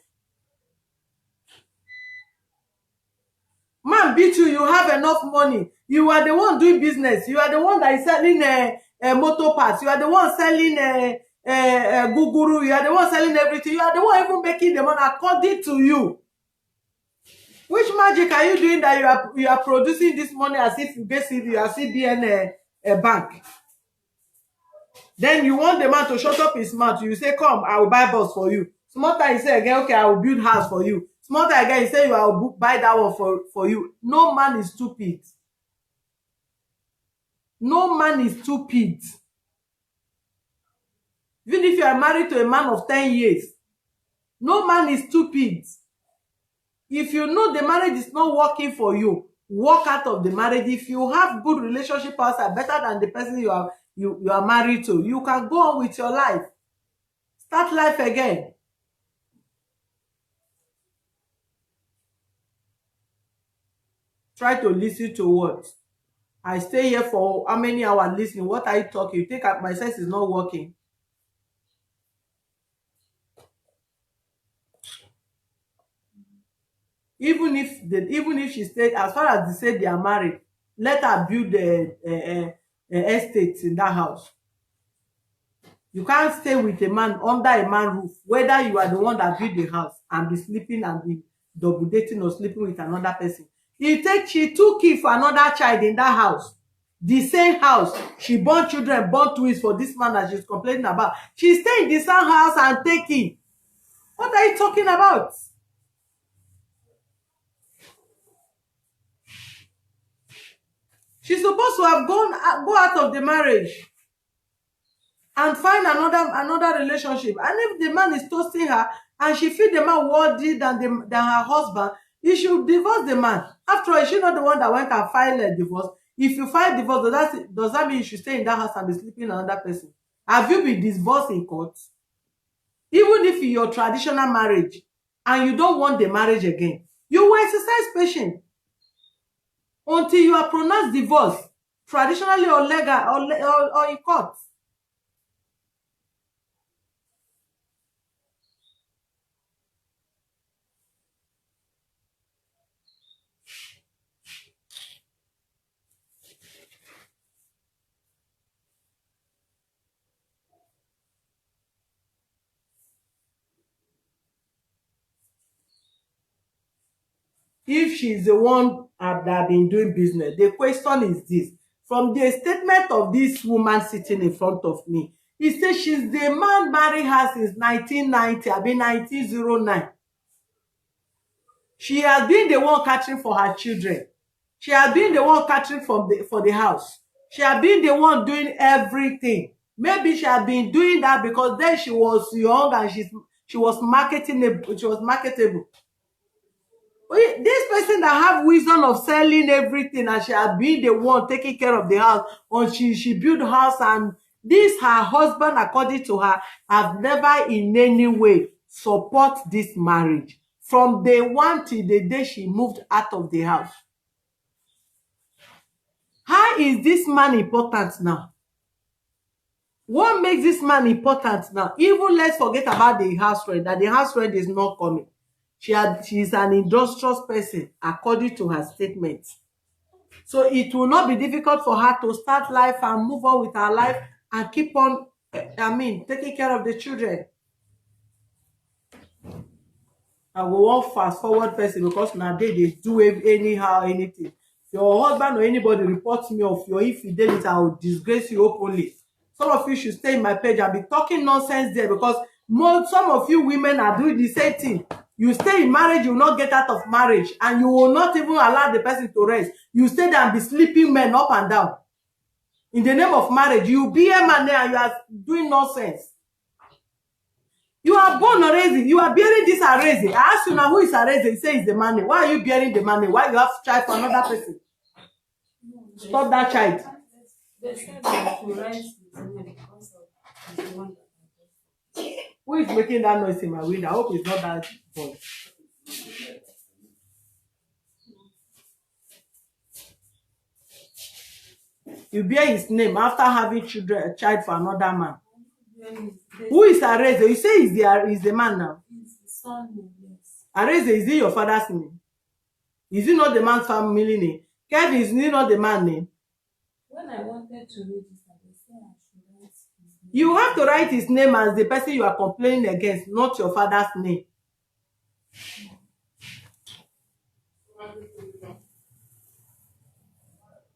Man beat you, you have enough money. You are the one doing business. You are the one that is selling motor parts. You are the one selling guguru. You are the one selling everything. You are the one even making the money according to you. Which magic are you doing that you are producing this money as if you get you are CBN bank? Then you want the man to shut up his mouth. You say, come, I will buy bus for you. Small time you say again, okay, I will build house for you. Small time again, you say I will buy that one for you. No man is stupid. No man is stupid. Even if you are married to a man of 10 years, no man is stupid. If you know the marriage is not working for you, walk out of the marriage. If you have good relationship outside, better than the person you are married to, you can go on with your life. Start life again. Try to listen to what? I stay here for how many hours listening? What are you talking? You think my sense is not working? Even if she stayed, as far as they say they are married, let her build the estates in that house. You can't stay with a man under a man's roof, whether you are the one that built the house, and be sleeping and be double dating or sleeping with another person. She took it for another child in that house. The same house. She born children, born twins for this man that she's complaining about. She stay in the same house and take it. What are you talking about? She's supposed to have go out of the marriage and find another relationship. And if the man is toasting her and she feel the man worthy than her husband, you should divorce the man. After all, is she not the one that went and filed a divorce? If you file divorce, does that mean you should stay in that house and be sleeping with another person? Have you been divorced in court? Even if in your traditional marriage and you don't want the marriage again, you will exercise patience until you are pronounced divorce, traditionally or legal or in court. If she's the one that been doing business, the question is this. From the statement of this woman sitting in front of me, he says she's the man married her since 1990, I mean 1909. She has been the one catering for her children. She has been the one catering for the house. She has been the one doing everything. Maybe she has been doing that because then she was young and She was marketable. She was marketable. This person that have wisdom of selling everything, and she had been the one taking care of the house, or she built house, and this her husband, according to her, have never in any way support this marriage from day one till the day she moved out of the house. How is this man important now? What makes this man important now? Even let's forget about the house rent, that the house rent is not coming. She is an industrious person, according to her statement. So it will not be difficult for her to start life and move on with her life and keep on, taking care of the children. I will want fast forward person, because nowadays they do anyhow, anything. If your husband or anybody reports me of your infidelity, I will disgrace you openly. Some of you should stay in my page and be talking nonsense there, because some of you women are doing the same thing. You stay in marriage, you will not get out of marriage, and you will not even allow the person to rest. You stay there and be sleeping men up and down. In the name of marriage, you be a man there and you are doing nonsense. You are born Areze. You are bearing this Areze. I ask you now, who is Areze? You say it's the money. Why are you bearing the money? Why you have child for another person? Stop that child. They said that to rise the money because of the one that I. Who is making that noise in my window? I hope it's not that boy. You bear his name after having a child for another man. Who is Areze? You say he's the man now. He's the son, yes. Areze, is it your father's name? Is it not the man's family name? Kevin, is it not the man's name? When I wanted to register, they said I should write his name. You have to write his name as the person you are complaining against, not your father's name.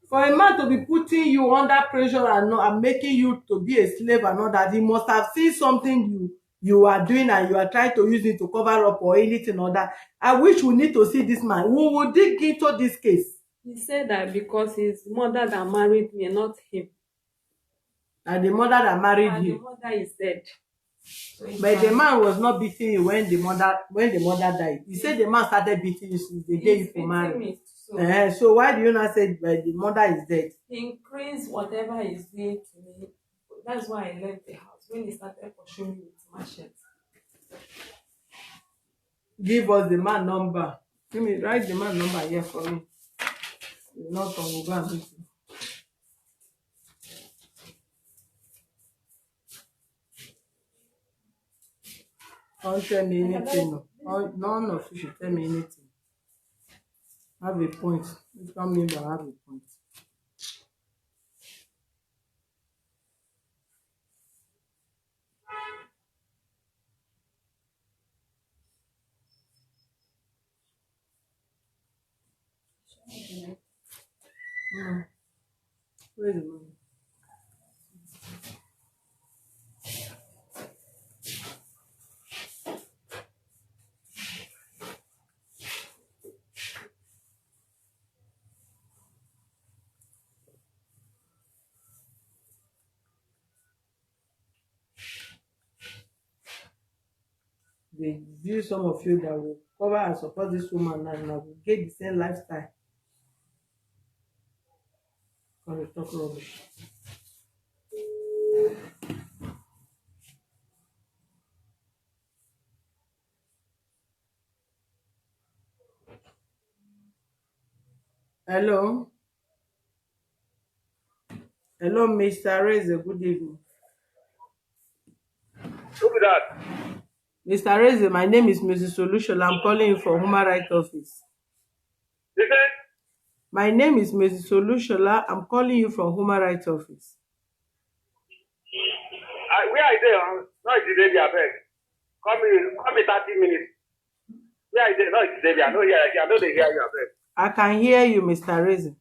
For a man to be putting you under pressure and making you to be a slave and all that, he must have seen something you are doing and you are trying to use it to cover up or anything or that. I wish we need to see this man. We will dig into this case. He said that because his mother that married me, not him. And the mother that married him. The mother is dead. So but the man was not beating you when the mother died. He said the man started beating you since the day you married. So why do you not say the mother is dead? He increased whatever he's doing to me. That's why I left the house when he started pursuing me with machete. Give us the man number. Write the man number here for me. It's not on Google. Don't tell me anything. None of you should tell me anything. Have a point. You can't mean that I have a point. Where's the money? They view some of you that will cover and support this woman and will get the same lifestyle. Because they talk rubbish. Hello? Hello, Mr. Reze. Good evening. Who is that? Mr. Reze, my name is Mrs. Solution. I'm calling you from Human Rights Office. You say? My name is Mrs. Solution. I'm calling you from Human Rights Office. Where are you there? No, it's the baby, I beg. Call me 30 minutes. Where are you there? No, it's the baby. I know they hear you, I beg. I can hear you, Mr. Reze.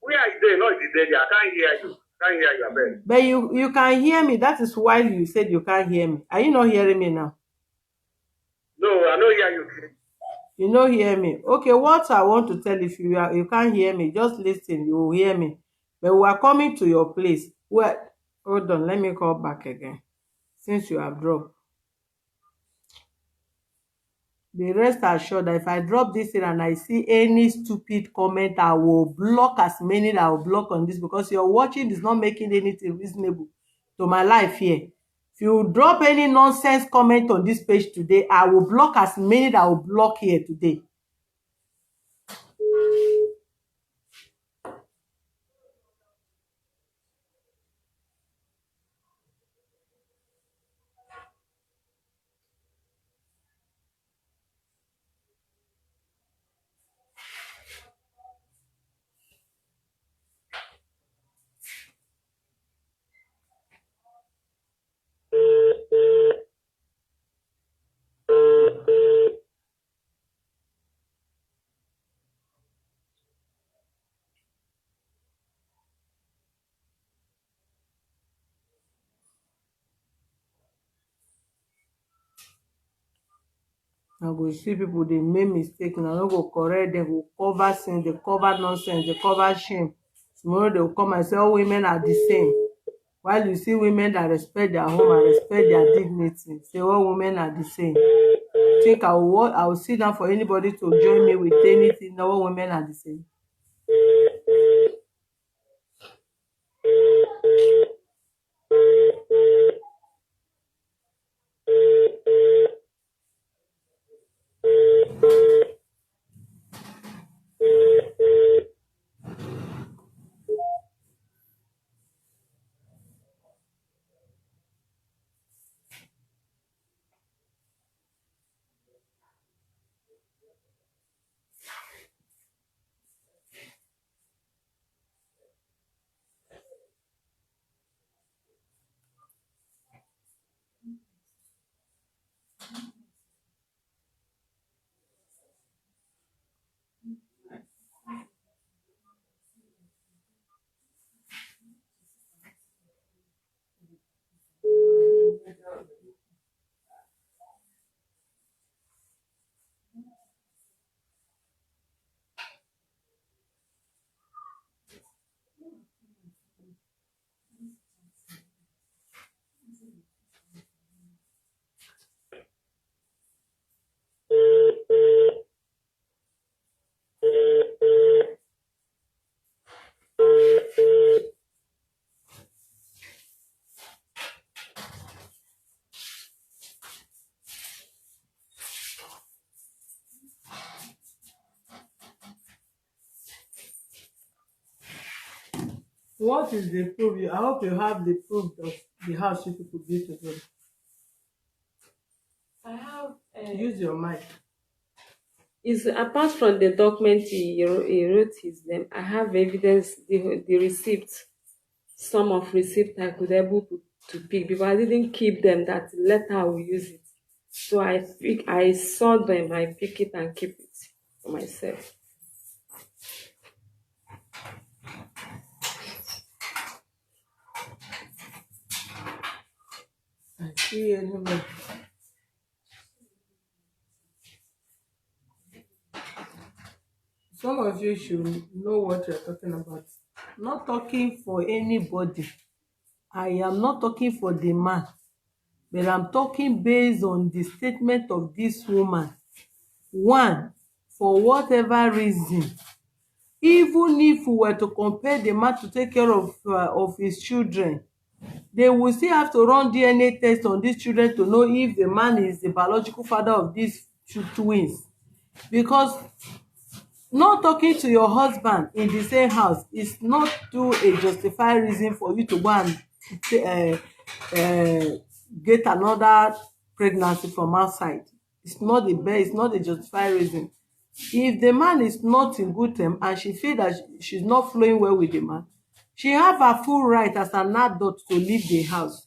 Where are you there? No, it's the baby. I can't hear you. Can't hear you, I beg. But you can hear me. That is why you said you can't hear me. Are you not hearing me now? No, I don't hear you. You don't hear me. Okay, what I want to tell you can't hear me, just listen, you will hear me. But we are coming to your place. Well, hold on, let me call back again. since you have dropped. Be rest assured that if I drop this thing and I see any stupid comment, I will block as many that I will block on this, because your watching is not making anything reasonable to my life here. If you drop any nonsense comment on this page today, I will block as many that I will block here today. I go see people dey make mistake, na no go correct dem, go cover sin, dey cover nonsense, dey cover shame. Tomorrow they will come and say all women are the same. While you see women that respect their home and respect their dignity, say all women are the same. Think I will sit down for anybody to join me with anything? No, all women are the same. What is the proof? I hope you have the proof of the house you people built together. I have. Use your mic. Is apart from the document he wrote his name, I have evidence, the receipt, some of receipt I could able to pick, because I didn't keep them. That later I will use it. So I saw them, I pick it and keep it for myself. I see anyway. Some of you should know what you're talking about. Not talking for anybody. I am not talking for the man, but I'm talking based on the statement of this woman. One, for whatever reason, even if we were to compare the man to take care of his children, they will still have to run DNA test on these children to know if the man is the biological father of these twins. Because not talking to your husband in the same house is not too a justified reason for you to go and get another pregnancy from outside. It's not the best, it's not a justified reason. If the man is not in good term and she feel that she's not flowing well with the man, she have a full right as an adult to leave the house,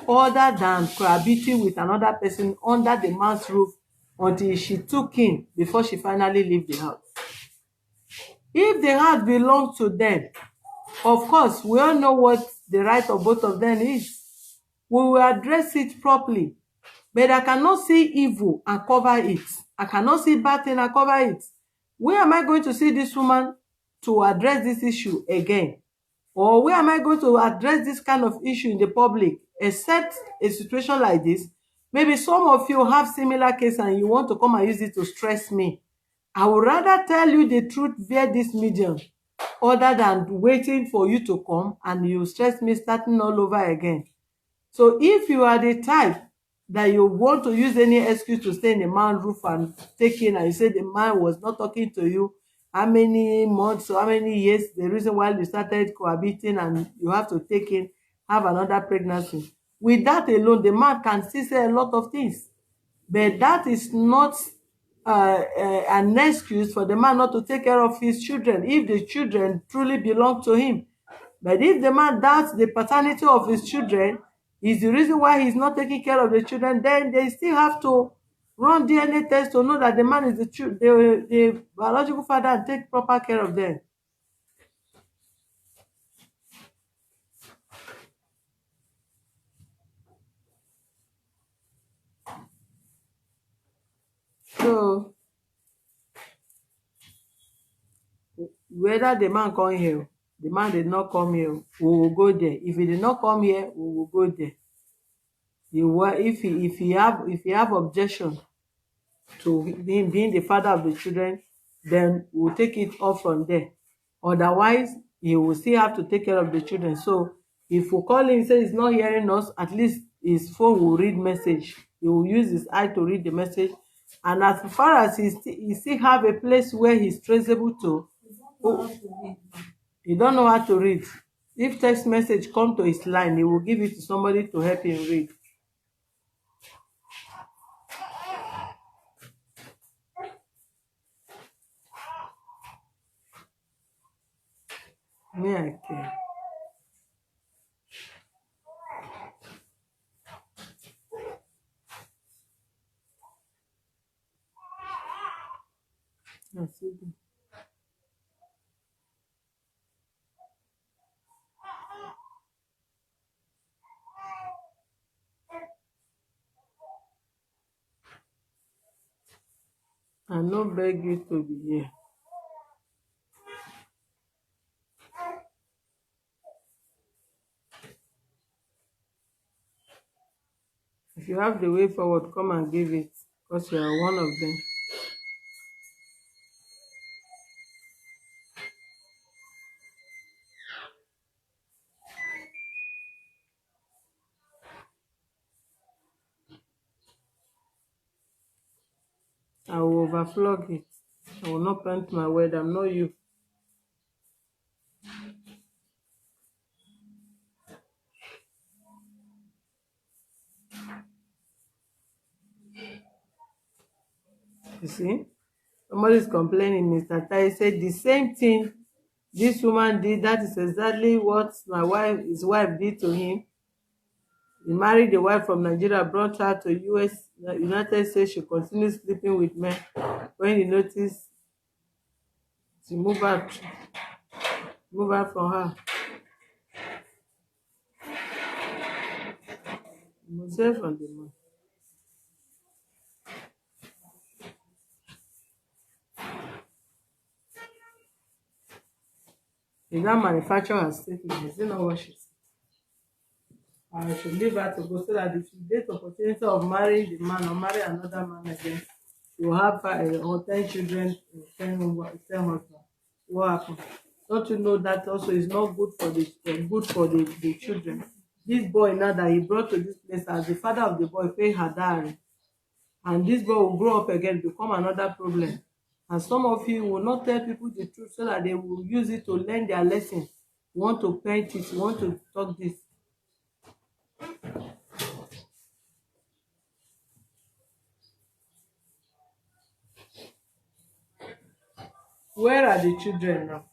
other than cohabiting with another person under the man's roof until she took in before she finally leave the house. If the house belongs to them, of course, we all know what the right of both of them is. We will address it properly. But I cannot see evil and cover it. I cannot see bad thing and cover it. Where am I going to see this woman to address this issue again? Or where am I going to address this kind of issue in the public except a situation like this. Maybe some of you have similar case and you want to come and use it to stress me. I would rather tell you the truth via this medium other than waiting for you to come and you stress me starting all over again. So if you are the type that you want to use any excuse to stay in a man's roof and take in, and you say the man was not talking to you how many months or how many years, the reason why you started cohabiting and you have to take in, have another pregnancy. With that alone, the man can still say a lot of things. But that is not an excuse for the man not to take care of his children if the children truly belong to him. But if the man doubts the paternity of his children is the reason why he's not taking care of the children, then they still have to run DNA test to know that the man is the biological father and take proper care of them. So whether the man come here, the man did not come here, we will go there. If he did not come here, we will go there. If he have objection to him being the father of the children, then we'll take it off from there. Otherwise, he will still have to take care of the children. So if we call him, say he's not hearing us, at least his phone will read message. He will use his eye to read the message. And as far as he still have a place where he's traceable to, he don't know how to read. If text message come to his line, he will give it to somebody to help him read. Me, I care. That's it. I no beg you to be here. If you have the way forward, come and give it, because you are one of them. I will overflog it. I will not paint my word. I'm not you. You see? Somebody is complaining. Mr. Tai said the same thing this woman did. That is exactly what his wife did to him. He married a wife from Nigeria, brought her to United States. She continued sleeping with men. When he noticed, she moved out from her. Himself and the man. If that manufacturer has taken it, is it not what she said? I should leave her to go so that if she gets opportunity of marrying the man or marry another man again, she will have 10 children, 10 husbands. What happened? Don't you know that also is not good for the children? This boy now that he brought to this place as the father of the boy pay her dowry, and this boy will grow up again, become another problem. And some of you will not tell people the truth so that they will use it to learn their lesson. You want to paint it, you want to talk this. Where are the children now?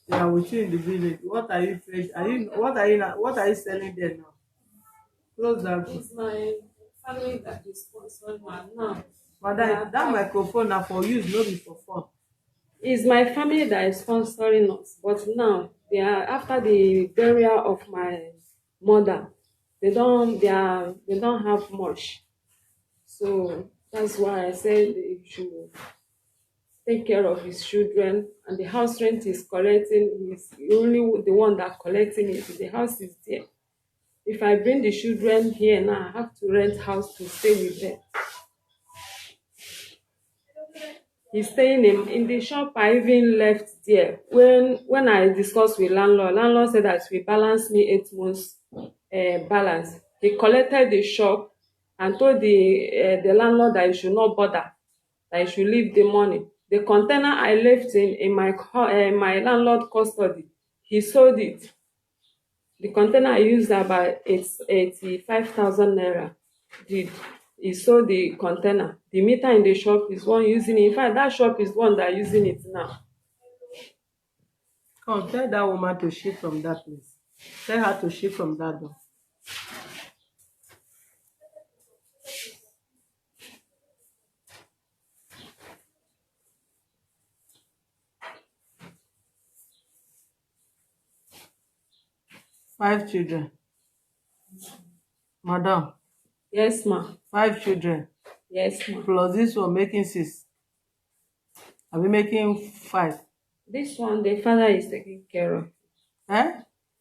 They are with you in the village. What are you trading? What are you selling there now? Close that. It's my family that is sponsoring me now. But that microphone now for use, not be for fun. It's my family that is sponsoring us, but now they are after the burial of my mother. They don't have much, so that's why I said they should take care of his children, and the house rent is collecting. He's only the one that collecting it. The house is there. If I bring the children here now, I have to rent house to stay with them. He's staying in the shop. I even left there when I discussed with landlord. Landlord said that we balance me 8 months balance. He collected the shop and told the landlord that he should not bother, that he should leave the money. The container I left in my landlord custody, he sold it. The container I used about 85,000 naira. He sold the container. The meter in the shop is one using it. In fact, that shop is one that using it now. Come, tell that woman to shift from that place. Tell her to shift from that door. Five children. Madam, Yes, ma. 5 children. Yes, ma. Plus this one making 6. Are we making 5? This one, the father is taking care of. Eh?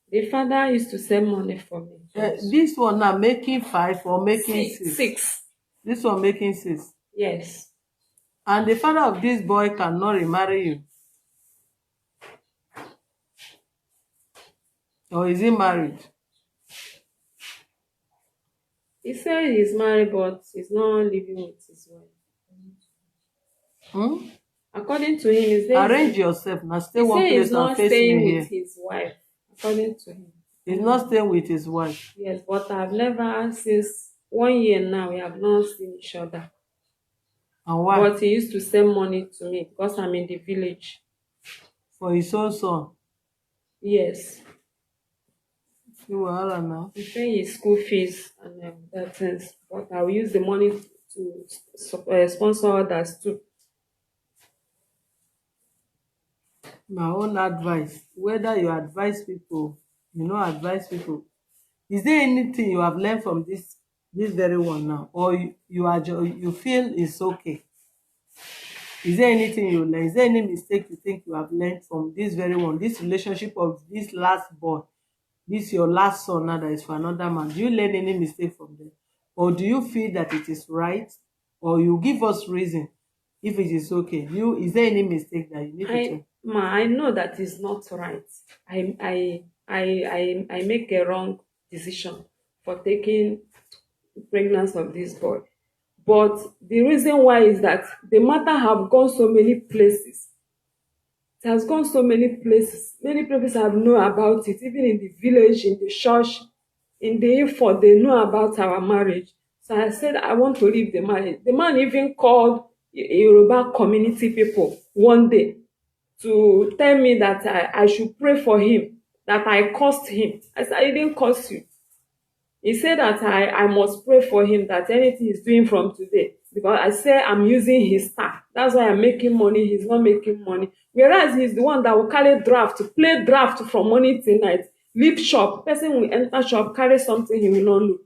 The father used to send money for me. This one now making 5 or making 6? Six. This one making 6. Yes. And the father of this boy cannot remarry you. Or is he married? He said he's married, but he's not living with his wife. According to him, he said Arrange yourself now. Stay he one said place he's not and face staying me with here. his wife. According to him. He's not staying with his wife. Yes, but I've never, since 1 year now, we have not seen each other. And why? But he used to send money to me because I'm in the village. For his own son. Yes. See wahala now. He pay his school fees and that things, but I will use the money to sponsor others too. My own advice, whether you advise people, you know, advise people. Is there anything you have learned from this very one now, or you feel it's okay? Is there anything you learn? Is there any mistake you think you have learned from this very one, this relationship of this last boy, this your last son now that is for another man? Do you learn any mistake from them, or do you feel that it is right, or you give us reason if it is okay? Is there any mistake that you need to take? I know that is not right. I make a wrong decision for taking pregnancy of this boy. But the reason why is that the matter have gone so many places. It has gone so many places. Many people have known about it, even in the village, in the church, in the info, they know about our marriage. So I said, I want to leave the marriage. The man even called Yoruba community people one day to tell me that I should pray for him, that I cursed him. I said, I didn't curse you. He said that I must pray for him, that anything he's doing from today, because I say I'm using his star. That's why I'm making money. He's not making money. Whereas he's the one that will carry draft, to play draft from morning till night, leave shop. Person will enter shop, carry something he will not look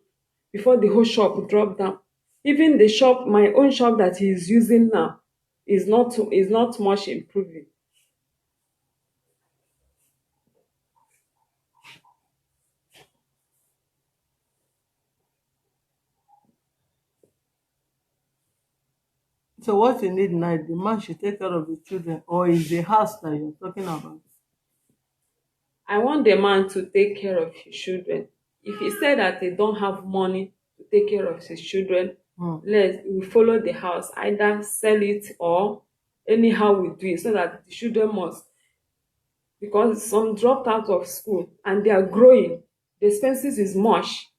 before the whole shop will drop down. Even the shop, my own shop that he's using now, is not much improving. So what you need now, the man should take care of the children, or is the house that you're talking about? I want the man to take care of his children. If he said that they don't have money to take care of his children, we follow the house, either sell it or anyhow we do it, so that the children must, because some dropped out of school and they are growing. The expenses is much.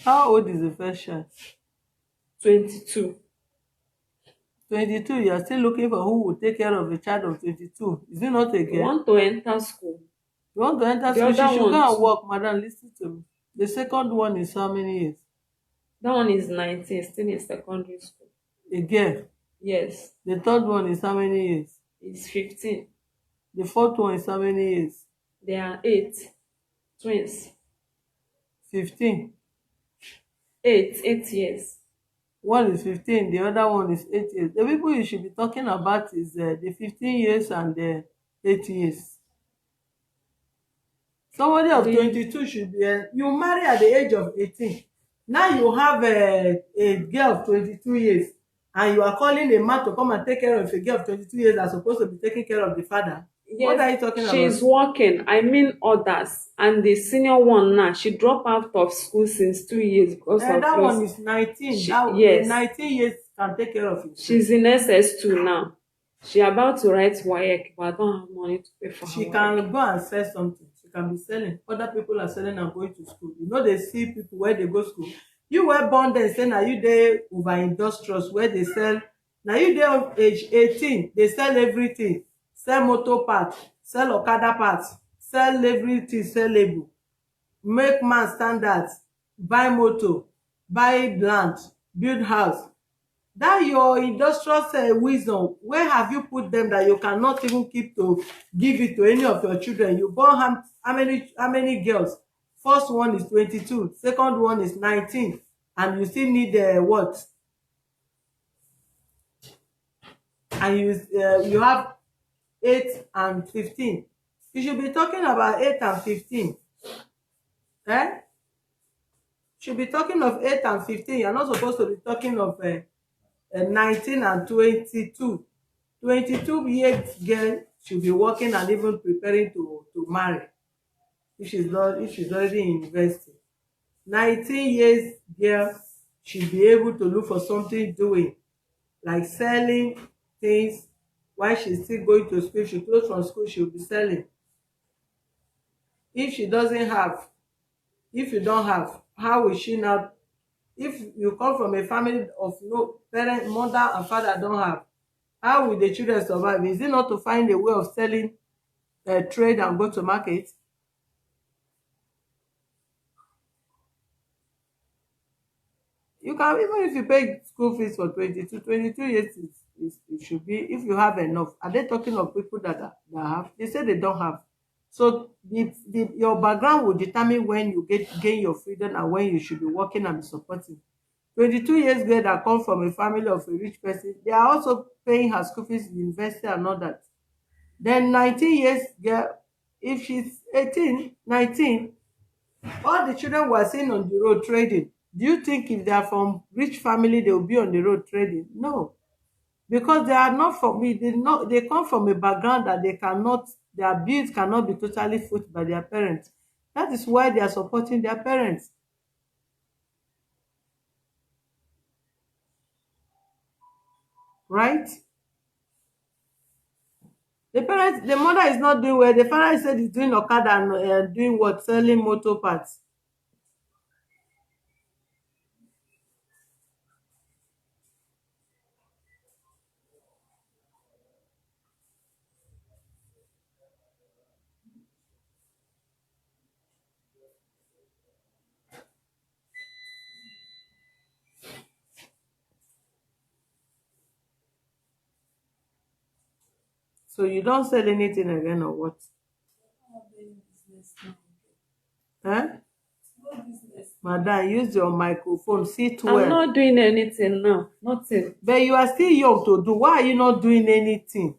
How old is the first child? 22. 22, you are still looking for who will take care of a child of 22. Is it not a You girl? want to enter school. You want to enter school? She should go and work, madam. Listen to me. The second one is how many years? That one is 19, still in secondary school. A girl? Yes. The third one is how many years? It's 15. The fourth one is how many years? They are 8 twins. 15. 8 years. One is 15, the other one is 8 years. The people you should be talking about is the 15 years and the 8 years. Somebody of The 22 should be, you marry at the age of 18. Now you have a girl of 22 years and you are calling a man to come and take care of a girl of 22 years that's supposed to be taking care of the father. What yes, are you talking she's about? working. I mean others. And the senior one now, she dropped out of school since 2 years because And of that yours. one is 19. She, That the yes, 19 years can take care of himself. she's in SS2 now. She about to write WAEC, but I don't have money to pay for her She WAEC. can go and sell something. She can be selling. Other people are selling and going to school. You know, they see people where they go to school. You were born there, say, now you there over industrials where they sell. Now you there of age 18, they sell everything. Sell motor parts, sell Okada parts, sell everything, sell label. Make man standards, buy motor, buy land, build house. That your industrial wisdom, where have you put them that you cannot even keep to give it to any of your children? You born how many girls? First one is 22, second one is 19, and you still need what? And you have 8 and 15. You should be talking about 8 and 15. Eh? Should be talking of 8 and 15. You're not supposed to be talking of 19 and 22. 22-year girl should be working and even preparing to marry if she's already in university. 19 years girl should be able to look for something doing, like selling things while she's still going to school. If she close from school, she'll be selling. If she doesn't have, if you don't have, how will she now? If you come from a family of no parent, mother and father don't have, how will the children survive? Is it not to find a way of selling, trade and go to market? You can, even if you pay school fees for 22 years, it should be, if you have enough. Are they talking of people that have? They say they don't have. So your background will determine when you gain your freedom and when you should be working and be supporting. 22 years girl that come from a family of a rich person, they are also paying her school fees in university and all that. Then 19 years girl, if she's 18, 19, all the children were seen on the road trading. Do you think if they are from rich family, they will be on the road trading? No, because they are not from, they come from a background that they cannot, their bills cannot be totally footed by their parents. That is why they are supporting their parents. Right? The mother is not doing well. The father said he's doing Okada and doing what? Selling motor parts. So you don't sell anything again or what? Eh? Madam, use your microphone. Sit well. I'm not doing anything now. Nothing. But you are still young to do. Why are you not doing anything?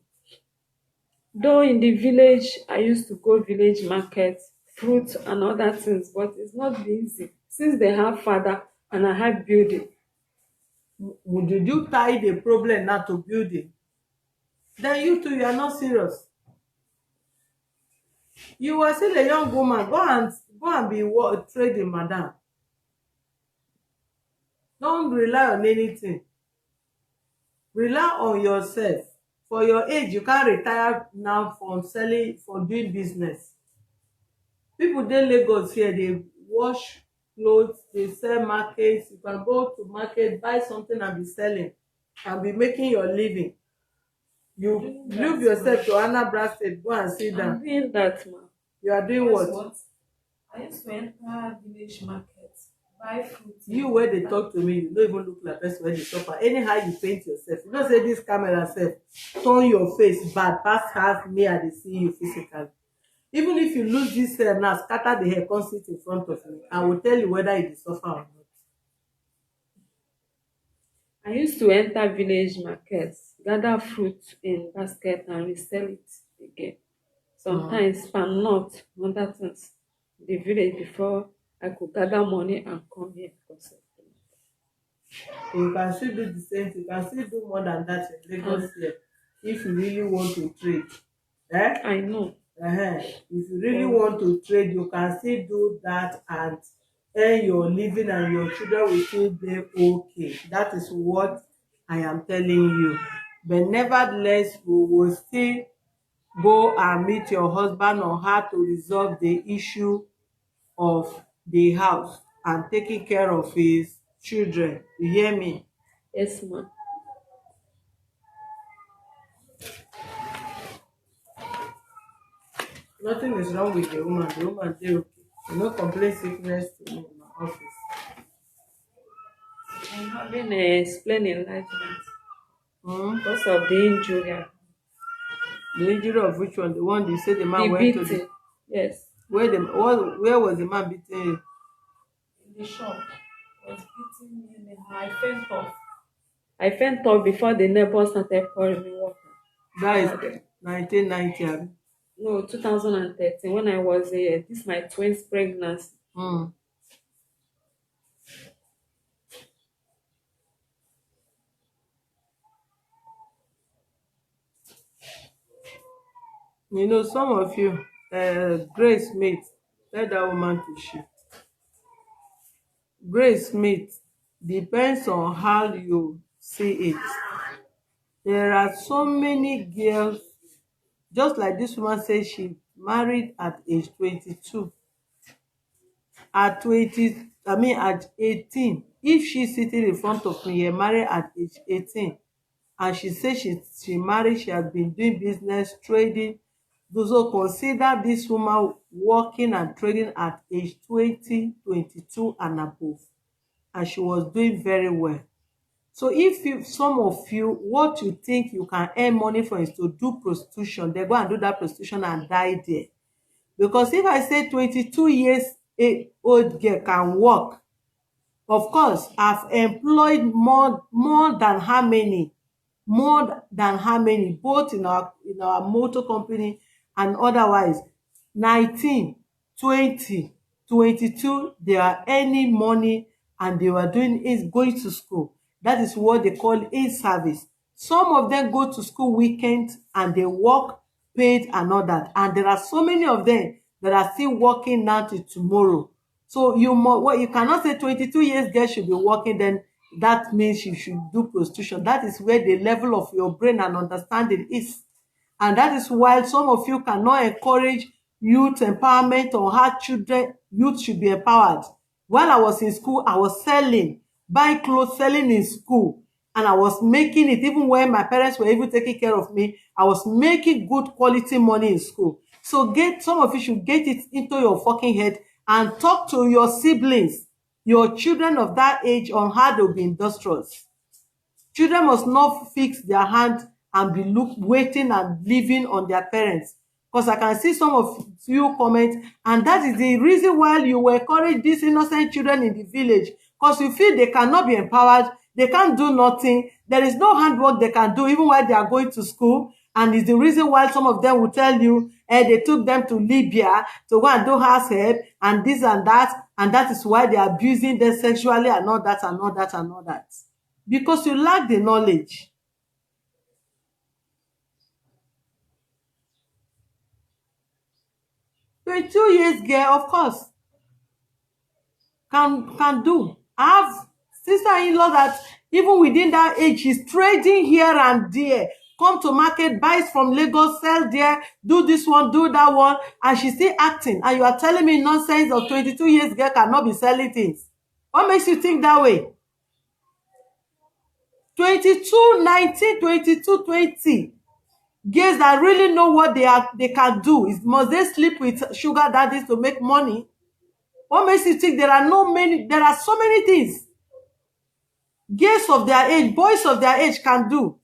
Though in the village, I used to go village market, fruit and other things, but it's not easy. Since they have father and I have building. Did you tie the problem now to building? Then you too, you are not serious. You are still a young woman. Go and be trading, madam. Don't rely on anything. Rely on yourself. For your age, you can't retire now from selling, from doing business. People dey Lagos here, they wash clothes, they sell markets. You can go to market, buy something and be selling and be making your living. You leave yourself to Anambra State, go and sit down. I'm doing that, ma. You are doing what? I used to enter village market, buy fruit. You where they talk to me, you don't even look like person where they suffer. Anyhow you paint yourself. You don't say this camera self, turn your face bad, pass half me and they see you physically. Even if you lose this hair now, scatter the hair, come sit in front of me. I will tell you whether it is suffer or not. used to enter village markets, gather fruit in basket and resell it again. Sometimes palm nut, other things, the village before I could gather money and come here because of the You can still do the same thing. You can still do more than that in Lagos here if you really want to trade. I know. If you really want to trade, you can still do that and earn your living and your children will still be okay. That is what I am telling you. But nevertheless, we will still go and meet your husband on how to resolve the issue of the house and taking care of his children. You hear me? Yes, ma'am. Nothing is wrong with the woman. The woman dey okay. You no complain sickness to me in my office. I'm having a spleen enlargement Hmm? because of the injury. The injury of which one? The one you say the man The went to beating. the Yes. where was the man beating you? In the shop. Was beating me in the hand. I faint off before the neighbor started pouring me water. That is 1990. Abi? No, 2013 when I was this is my twins pregnancy. Hmm. You know, some of you, Grace Smith, tell that woman to shift. Grace Smith, depends on how you see it. There are so many girls, just like this woman said, she married at age 22. At 20, at 18, if she's sitting in front of me, married at age 18, and she say she married, she has been doing business, trading. So consider this woman working and trading at age 20, 22 and above, and she was doing very well. So if some of you, what you think you can earn money for is to do prostitution, they go and do that prostitution and die there. Because if I say 22 years old girl can work, of course I've employed more than how many, both in our motor company and otherwise. 19, 20, 22, they are earning money and they were going to school. That is what they call in-service. Some of them go to school weekends and they work paid and all that, and there are so many of them that are still working now till tomorrow. So you cannot say 22 years girl should be working, then that means you should do prostitution. That is where the level of your brain and understanding is. And that is why some of you cannot encourage youth empowerment on how youth should be empowered. While I was in school, I was buying clothes, selling in school, and I was making it. Even when my parents were even taking care of me, I was making good quality money in school. So some of you should get it into your fucking head and talk to your siblings, your children of that age, on how they'll be industrious. Children must not fix their hand and be waiting and living on their parents. Because I can see some of you comment, and that is the reason why you will encourage these innocent children in the village, because you feel they cannot be empowered, they can't do nothing, there is no handwork they can do even while they are going to school. And it's the reason why some of them will tell you they took them to Libya to go and do house help and this and that is why they are abusing them sexually and all that and all that and all that. Because you lack the knowledge. So 2 years girl, of course, can do. I have sister-in-law that even within that age, she's trading here and there. Come to market, buys from Lagos, sell there, do this one, do that one, and she's still acting. And you are telling me nonsense of 22 years girl cannot be selling things. What makes you think that way? 22, 19, 22, 20. Girls that really know what they can do. Must they sleep with sugar daddies to make money? What makes you think there are so many things girls of their age, boys of their age can do?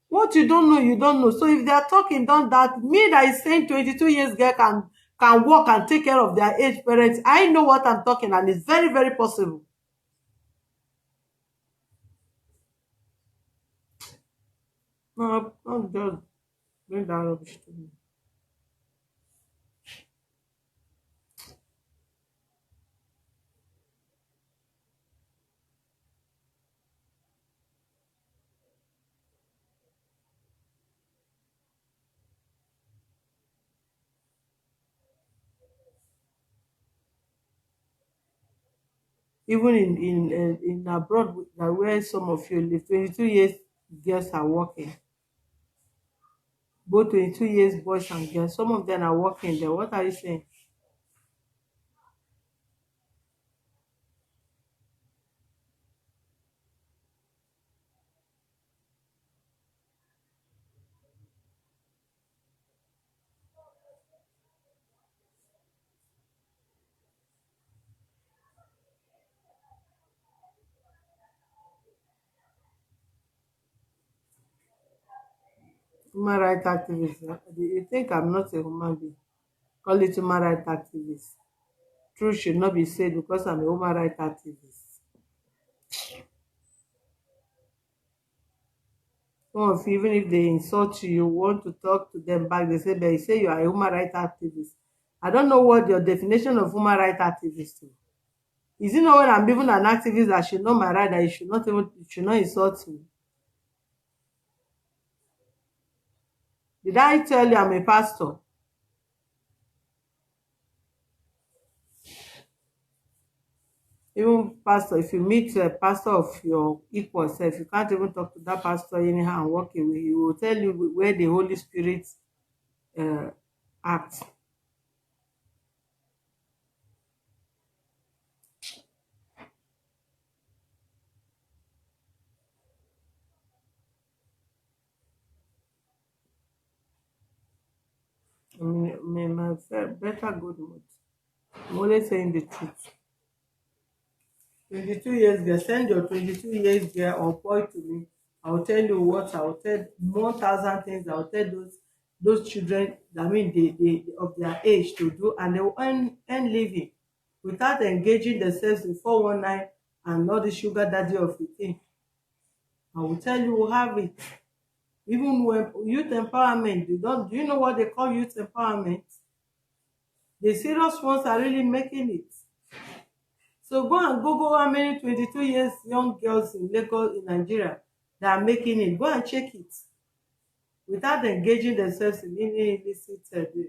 What you don't know, you don't know. So if they are talking, don't that me that is saying 22 years girl can work and take care of their aged parents. I know what I'm talking, and it's very, very possible. No, don't just bring that rubbish to me. Even in abroad, where some of you live, 22 years girls are working. Both 22 years boys and girls, some of them are working there. What are you saying? Human rights activist. You think I'm not a human being? Call it human rights activist. Truth should not be said because I'm a human rights activist. Some of you, even if they insult you, you want to talk to them back. They say, but you say you are a human rights activist. I don't know what your definition of human rights activist is. Is it not when I'm even an activist that should know my right, that you should not insult me? Did I tell you I'm a pastor? Even pastor, if you meet a pastor of your equal self, you can't even talk to that pastor anyhow and walk away. He will tell you where the Holy Spirit uh, acts. My better good mood. I'm only saying the truth. 22 years girl, send your 22 years girl or boy to me. I'll tell you what, I'll tell 1,000 things. I'll tell those children, I mean, they of their age to do, and they will earn living without engaging themselves in 419 and all the sugar daddy of the thing. I will tell you, we'll have it. Even when youth empowerment, do you know what they call youth empowerment? The serious ones are really making it. So go and Google how many 22 years young girls in Lagos, in Nigeria, that are making it. Go and check it without engaging themselves in any illicit deal.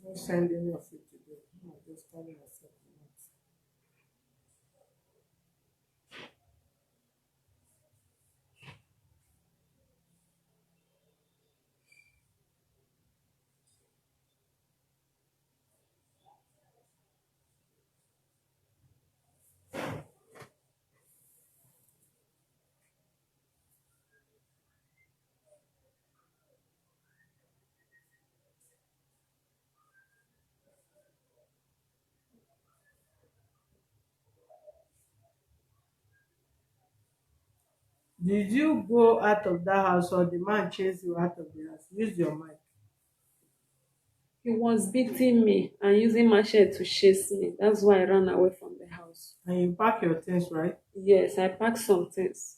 Don't send any of it today. No, just carry yourself. Did you go out of that house or the man chased you out of the house? Use your mic. He was beating me and using machete to chase me. That's why I ran away from the house. And you pack your things, right? Yes, I packed some things.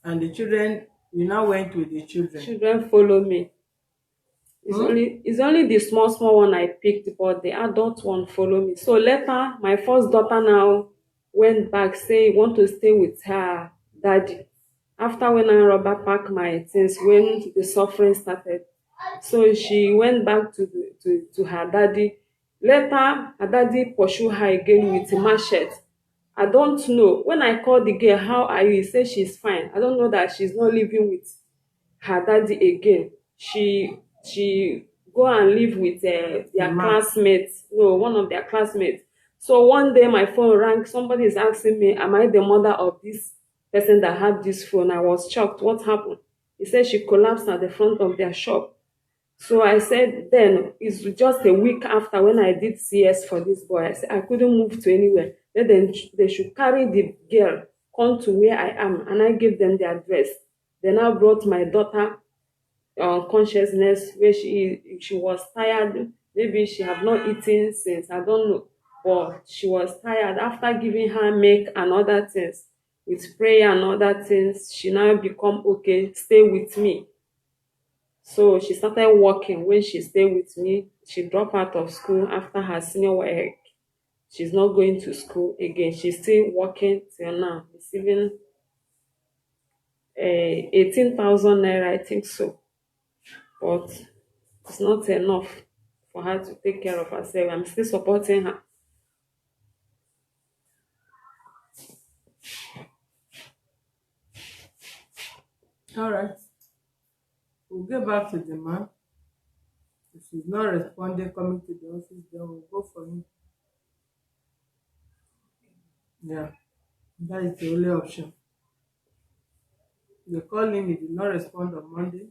And the children, you now went with the children. Children follow me. It's only the small one I picked, but the adult one follow me. So later, my first daughter now went back, say want to stay with her daddy. After when I rubber pack my things, when the suffering started, so she went back to her daddy. Later, her daddy pursued her again with a machete. I don't know. When I called the girl, how are you? He said she's fine. I don't know that she's not living with her daddy again. She go and live with their classmates. No, one of their classmates. So one day my phone rang. Somebody is asking me, am I the mother of this person that had this phone? I was shocked. What happened? He said she collapsed at the front of their shop. So I said, then it's just a week after when I did CS for this boy. I said I couldn't move to anywhere. Then they should carry the girl come to where I am, and I give them the address. Then I brought my daughter consciousness where she was tired. Maybe she have not eaten since, I don't know, but she was tired. After giving her milk and other things, with prayer and other things, she now become okay, stay with me. So she started working. When she stayed with me, she dropped out of school after her senior work. She's not going to school again. She's still working till now, receiving 18,000 naira, I think so. But it's not enough for her to take care of herself. I'm still supporting her. All right. We'll get back to the man. If he's not responding, coming to the office, then we'll go for him. Yeah, that is the only option. They call him, he did not respond on Monday.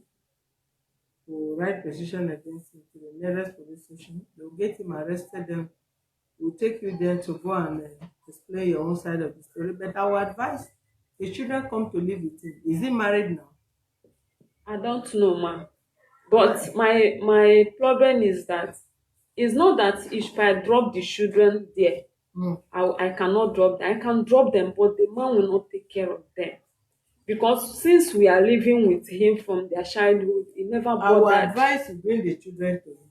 We'll write petition against him to the nearest police station. They'll get him arrested, then we'll take you there to go and explain your own side of the story. But I would advise the children come to live with him. Is he married now? I don't know, ma. But my problem is that it's not that if I drop the children there, I cannot drop them. I can drop them, but the man will not take care of them. Because since we are living with him from their childhood, he never I would bothered. advise you bring the children to him.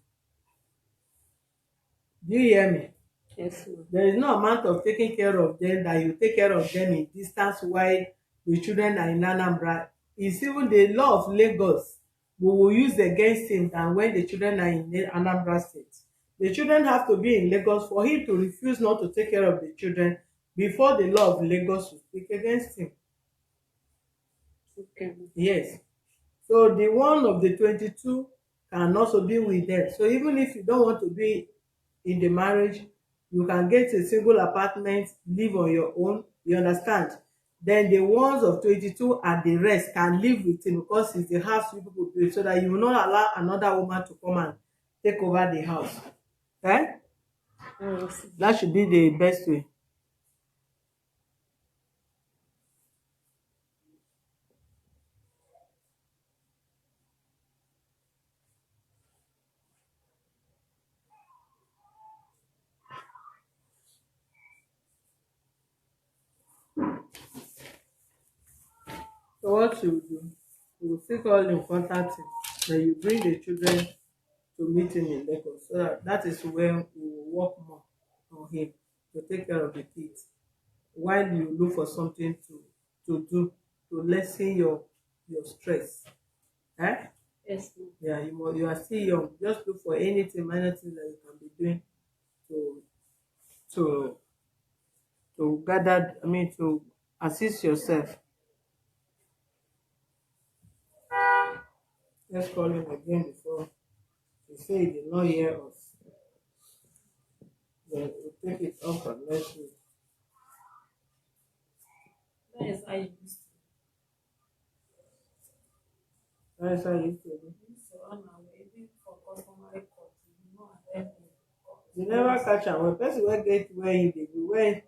Do you hear me? Yes, ma'am. There is no amount of taking care of them that you take care of them in distance while the children are in Anambra. It's even the law of Lagos we will use against him than when the children are in Anambra State. The children have to be in Lagos for him to refuse not to take care of the children before the law of Lagos will speak against him. Okay. Yes. So the one of the 22 can also be with them. So even if you don't want to be in the marriage, you can get a single apartment, live on your own. You understand? Then the ones of 22 and the rest can live with him because it's the house you people do it, so that you will not allow another woman to come and take over the house. Eh? Yes. That should be the best way. So what you do, you will still call him, contact him, then you bring the children to meet him in Lagos. So that is when we will work more on him to take care of the kids while you look for something to do to lessen your stress. Eh? Yes, ma'am. Yeah, you are still young. Just look for anything, minor things that you can be doing to to gather. I mean, to assist yourself. Let's call him again before he say he did not hear us. Then we'll take it up from next week. That is how you used That is how you used to do. to run away, even for customary court. You know, and then You never catch am. When person wey get where him dey go, when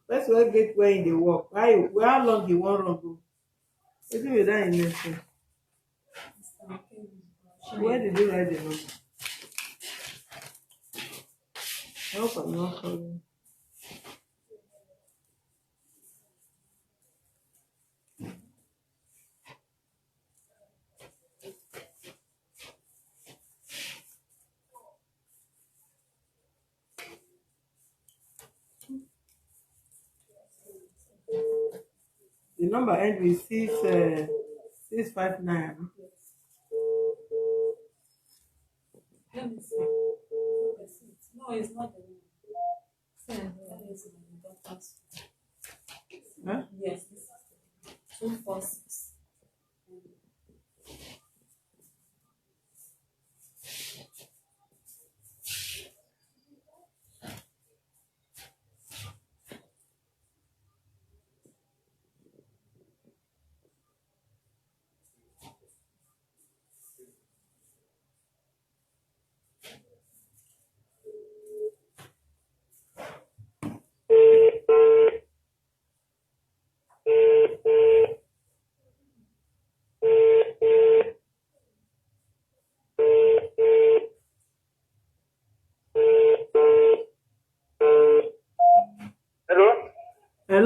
person wey get where him dey work, how long he wan run go? Wetin be that him name say? Where did you write the number? I hope I'm not calling. The number end with 659. let me see. No, it's not the one. That is my daughter's. Huh? Yes, this is the 246.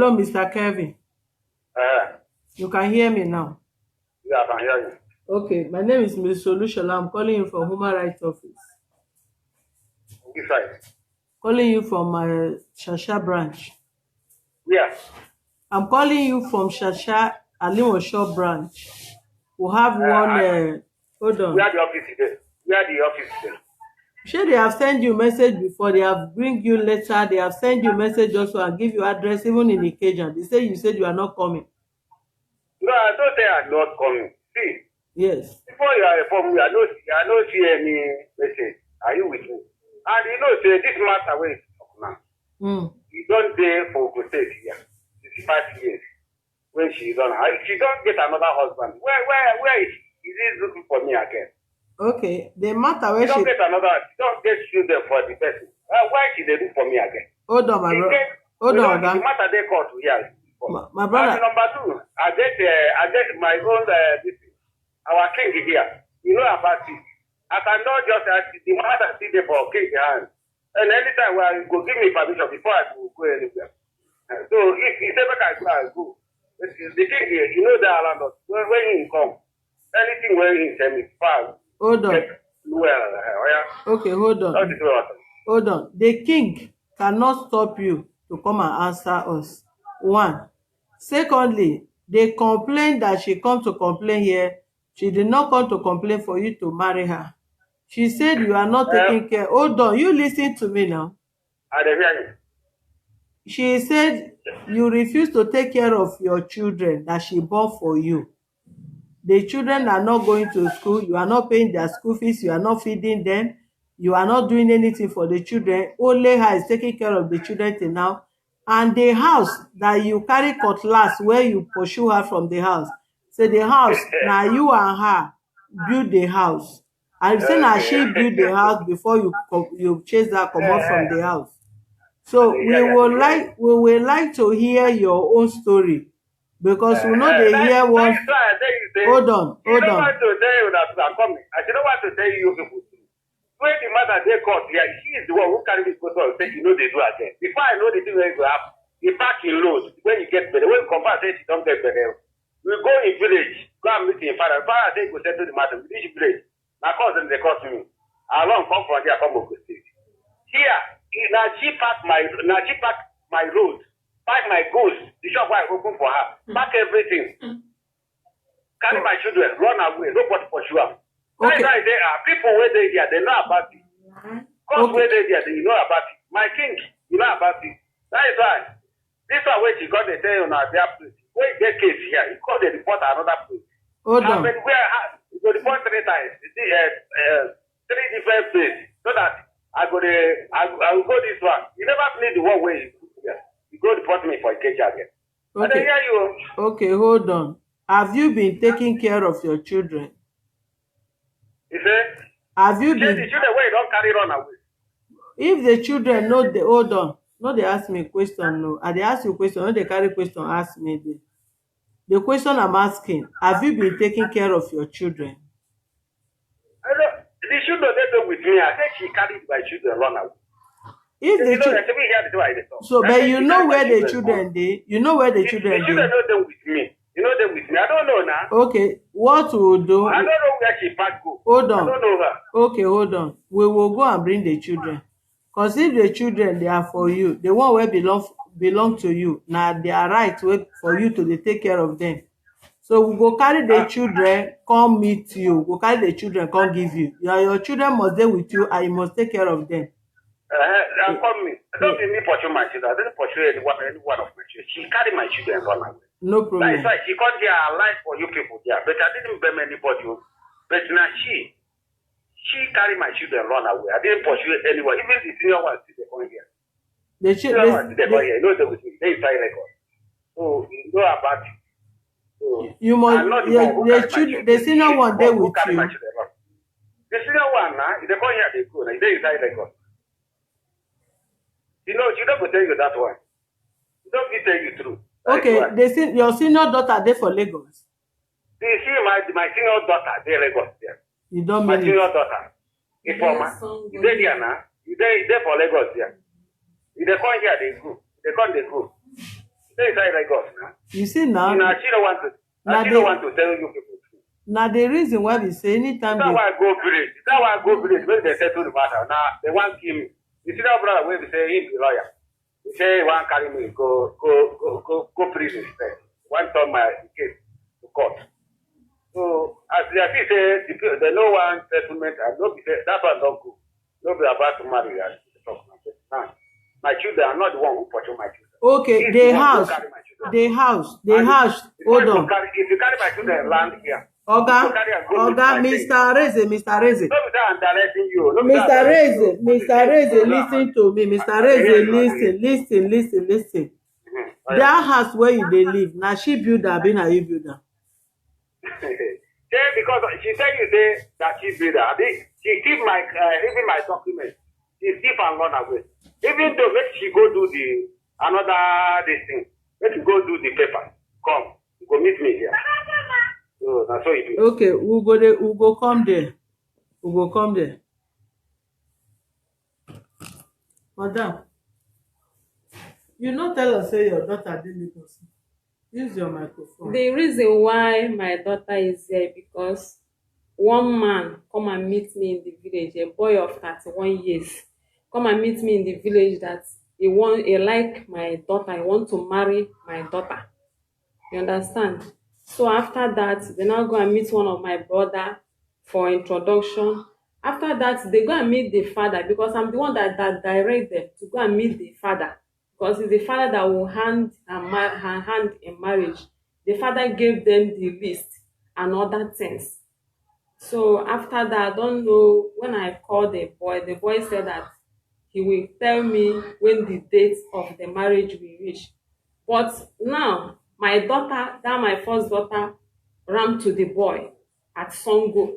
Hello, Mr. Kevin. You can hear me now. Yeah, I can hear you. Okay, my name is Ms. Solushola. I'm calling you from Human Rights Office. Which side? Calling you from my Shasha branch. Where? I'm calling you from Shasha Alimosho branch. We have one. Hold on. Where the office is there? Where the office is there? Sure, they have sent you message before. They have bring you letter. They have sent you message also and give you address even in Ikeja. They say you said you are not coming. No, I don't say I'm not coming. See, Yes. before you are informed, I don't see any message. Are you with me? And you know, say this matter where it's now. You don't dare for State here. 65 years. When she's on her, she don't get another husband. Where is she? Is he looking for me again? Okay. The matter where She don't she get another. She don't get children for the person. Why she they look for me again? hold on, my brother. Hold on, The Oga. matter they call to here. My brother. And number two, I get my own this thing. Our king here. You know about it. I cannot just ask the matter see there for king hand. And anytime where you go give me permission before I go anywhere. So if he say make I go. The king here, you know that around us. When he come, anything where he tell me far. Hold on. Well, Okay, hold on. that is what I Hold on. The king cannot stop you to come and answer us. One. Secondly, they complain that she come to complain here. She did not come to complain for you to marry her. She said you are not taking care. Hold on. You listen to me now. dey hear you. She said you refuse to take care of your children that she born for you. The children are not going to school. You are not paying their school fees. You are not feeding them. You are not doing anything for the children. Only her is taking care of the children till now. And the house that you carry cutlass where you pursue her from the house. Say the house, now you and her build the house. And say now she build the house before you chase her come out from the house. So we will like to hear your own story because we know they hear one. Hold on. I don't want to tell you that I'm coming. I don't want to tell you people. When the mother they caught here, she is the one who carry me go to say you know they do again. Before I know the thing where you have, the parking load when you get better. When you compare say she don't get better, we go in village, go and meet in father. Father say go settle the matter. This village, my cousin they cost me. I long come from there, come to State. Here, now she pack my road, pack my goods, the shop where I open for her, pack everything. Carry my children, run away, nobody pursue her. Okay. That's why they are people where they there, they know about it. Cause where they there, they know about it. My king, you know about it. That is why. This one where she got the tell you now their place. Where get case here, you call the report another place. Hold on. Where you go report 3 times, three different places, so that I will go this one. You never play the one way you go report me for a cage again. Okay. And then hear you. Okay, hold on. Have you been taking care of your children? You say? Have you The been? children where you don't carry run away. If the children know the hold on, no, they ask me a question. No, I they ask you question. No, they carry question. Ask me the question I'm asking. Have you been taking care of your children? I know the children they do with me. I think she carried my children run away. If You the know, children, let me hear the way they talk. so I but think you she know carried where my the children dey. You know where the The children children dey. know them with me. You know them with me. I don't know now. Okay, what we will do? I don't know where she packed go. Hold I on. don't know her. Okay, hold on. We will go and bring the children. Because if the children they are for you, the one wey belong to you, na their right wey for you to dey take care of them. So we go carry the children come meet you. We go carry the children come give you. Your children must dey with you and you must take care of them. Call me. Don't be me pursue my children. I didn't pursue any one of my children. She carried my children and run away. No That problem. is why she called here alive for you people there. But I didn't blame anybody. But now she carried my children and run away. I didn't pursue anyone. Even the senior ones they come here. The Senior ones they come children, here. You know they with me. They inside record. So you know about it. So you must. I'm not the one who carry my children, the senior She's one the dey who with carry you. my children run. The senior one now, if they come here, they go. Now they inside record. You know, she don't go tell you that one. She don't be tell you true. That is Okay, why. your senior daughter dey for Lagos. You see my senior daughter, they Lagos there. You don My mean senior it. daughter. Informa. You dey there now. You dey for Lagos there. If they come here, they go. They come, they go. Stay inside Lagos now. You see now, Now she don't want to. Now She they- don't want to tell you people. now the reason why we say anytime That's they, why I go village. That's why I go village when they settle the matter. Now they want kill me. You see that brother when they say he be lawyer. He say he want carry me go prison instead. Want turn my case to court. So as they say the no one settlement and no be that one don't go. No be about to marry as they talk now. My children are not the one who portray my children. okay, He's the one who house, carry my children. the house, the And house. if Hold you on, carry my children land here. Oga, you carry and go with Oga, my thing. Mr. Reze, Mr. Reze. No be that I'm directing you. No be that Mr. I'm directing Reze, you. Mr. Reze, listen to me. Mr. Reze, listen. That house where you dey live, now she build am, be na you build am. Say because she tell you say that she build her. She keep my even my document. She keep and run away. Even though make she go do the another this thing. Make she go do the paper. Come, you go meet me here. So that's what you do. Okay, we go come there. We go come there. Madam, you no tell us say your daughter dey Lagos. Use your microphone. The reason why my daughter is here because one man come and meet me in the village, a boy of 31 years, come and meet me in the village that he like my daughter, he want to marry my daughter. You understand? So after that, they now go and meet one of my brother for introduction. After that, they go and meet the father because I'm the one that direct them to go and meet the father. Because it's the father that will hand in marriage. The father gave them the list and other things. So after that, I don't know, when I called the boy said that he will tell me when the date of the marriage will reach. But now, my daughter, my first daughter, ran to the boy at Songo,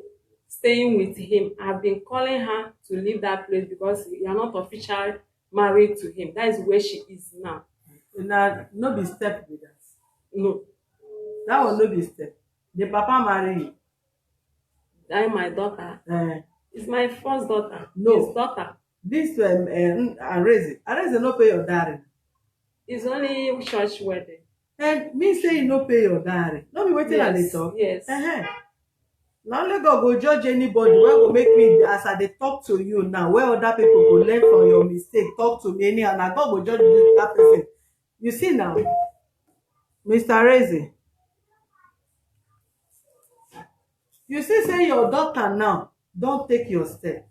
staying with him. I've been calling her to leave that place because we are not officially married to him. That is where she is now. Now, no be step with that. No, That one no be step. The papa marry you. that is my daughter. It's my first daughter. No. His daughter. This Areze no pay your dowry. It's only church wedding. And me say you no pay your dowry. No be wetin I dey talk. Yes. Na only God go judge anybody wey go make me as I dey talk to you now, where other people go learn from your mistake, talk to me anyhow. Na God go judge that person. You see now, Mr. Reze, you see say your daughter now don take your step.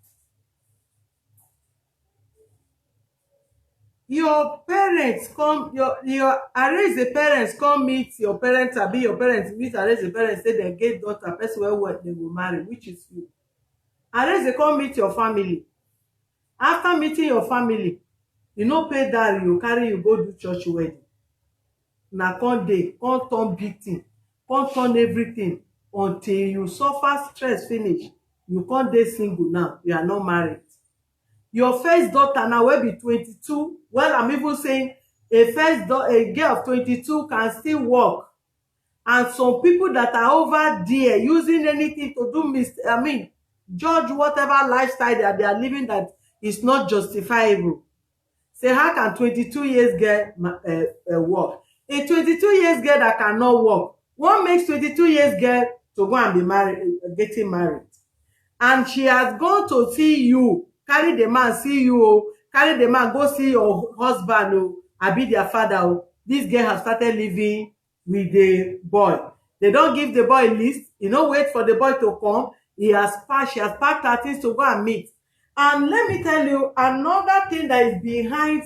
Your parents come, your Areze parents come meet your parents, abi your parents meet Areze parents, say dem get daughter, person wey dem go marry, which is you. Areze come meet your family. After meeting your family, you no pay dowry, you carry you go do church wedding. Na come dey come turn big thing, come turn everything until you suffer stress finish. You come dey single now, you are not married. Your first daughter now wey be 22, well, I'm even saying a girl of 22 can still work, and some people that are over there using anything to do judge whatever lifestyle that they are living that is not justifiable. Say, how can 22 years girl work? A 22 years girl that cannot work, what makes 22 years girl to go and be married, getting married? And she has gone to see you, carry the man see you, carry the man go see your husband, abi their father. This girl has started living with the boy. They don't give the boy list. You know, wait for the boy to come. She has packed her things to go and meet. And let me tell you, another thing that is behind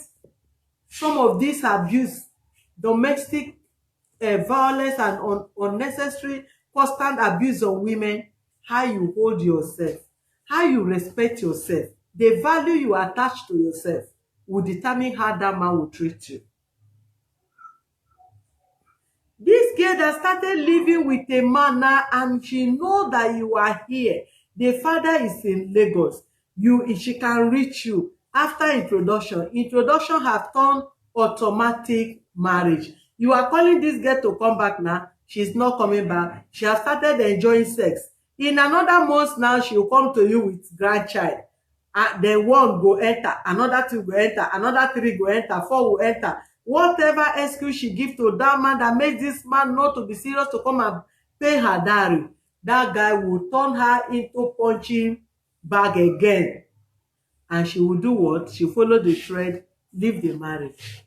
some of this abuse, domestic violence and unnecessary constant abuse of women, how you hold yourself, how you respect yourself, the value you attach to yourself will determine how that man will treat you. This girl that started living with a man now, and she know that you are here. The father is in Lagos. She can reach you after introduction. Introduction have turned automatic marriage. You are calling this girl to come back now. She's not coming back. She has started enjoying sex. In another month now, she will come to you with grandchild. Then one go enter, another two go enter, another three go enter, four will enter. whatever excuse she give to that man that makes this man not to be serious to come and pay her dowry, that guy will turn her into punching bag again. And she will do what? She follow the thread, leave the marriage.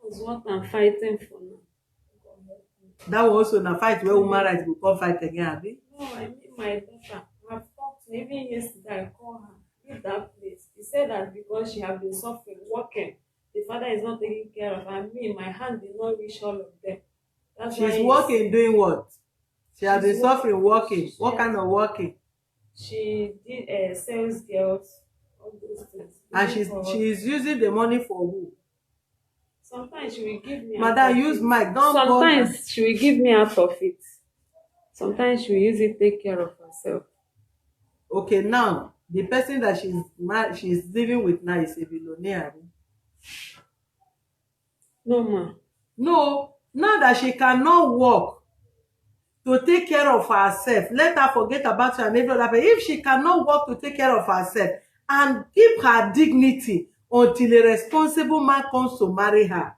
That's what I'm fighting for now. That was also na fight where woman rights go come fight again, abi? No, I mean my daughter. I've talked to her. Even yesterday I called her. Leave that place. He said that because she has been suffering, working, the father is not taking care of her. And me, my hand did not reach all of them. That's why She's working, doing what? She has been She's suffering, working. working. What kind of working? she did sales girls, all those things. And Looking for- she's using the money for who? Sometimes she will give me. out Madam, of use it. mic. Don't go. Sometimes she will give me out of it. Sometimes she will use it take care of herself. Okay, now the person that she's living with now is a billionaire. abi? No ma. No, now that she cannot work to take care of herself, let her forget about her and every other person. If she cannot work to take care of herself and keep her dignity until a responsible man comes to marry her,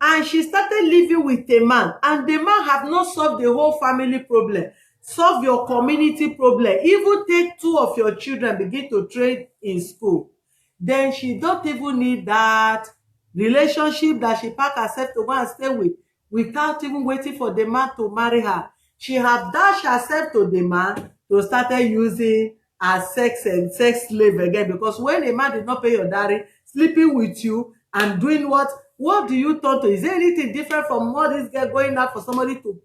and she started living with a man, and the man have not solved the whole family problem, solve your community problem, even take 2 of your children begin to train in school, then she don't even need that relationship that she pack herself to go and stay with without even waiting for the man to marry her. She have dashed herself to the man to started using as sex and sex slave again, because when a man did not pay your dowry, sleeping with you and doing what do you turn to? Is there anything different from all this girl going out for somebody to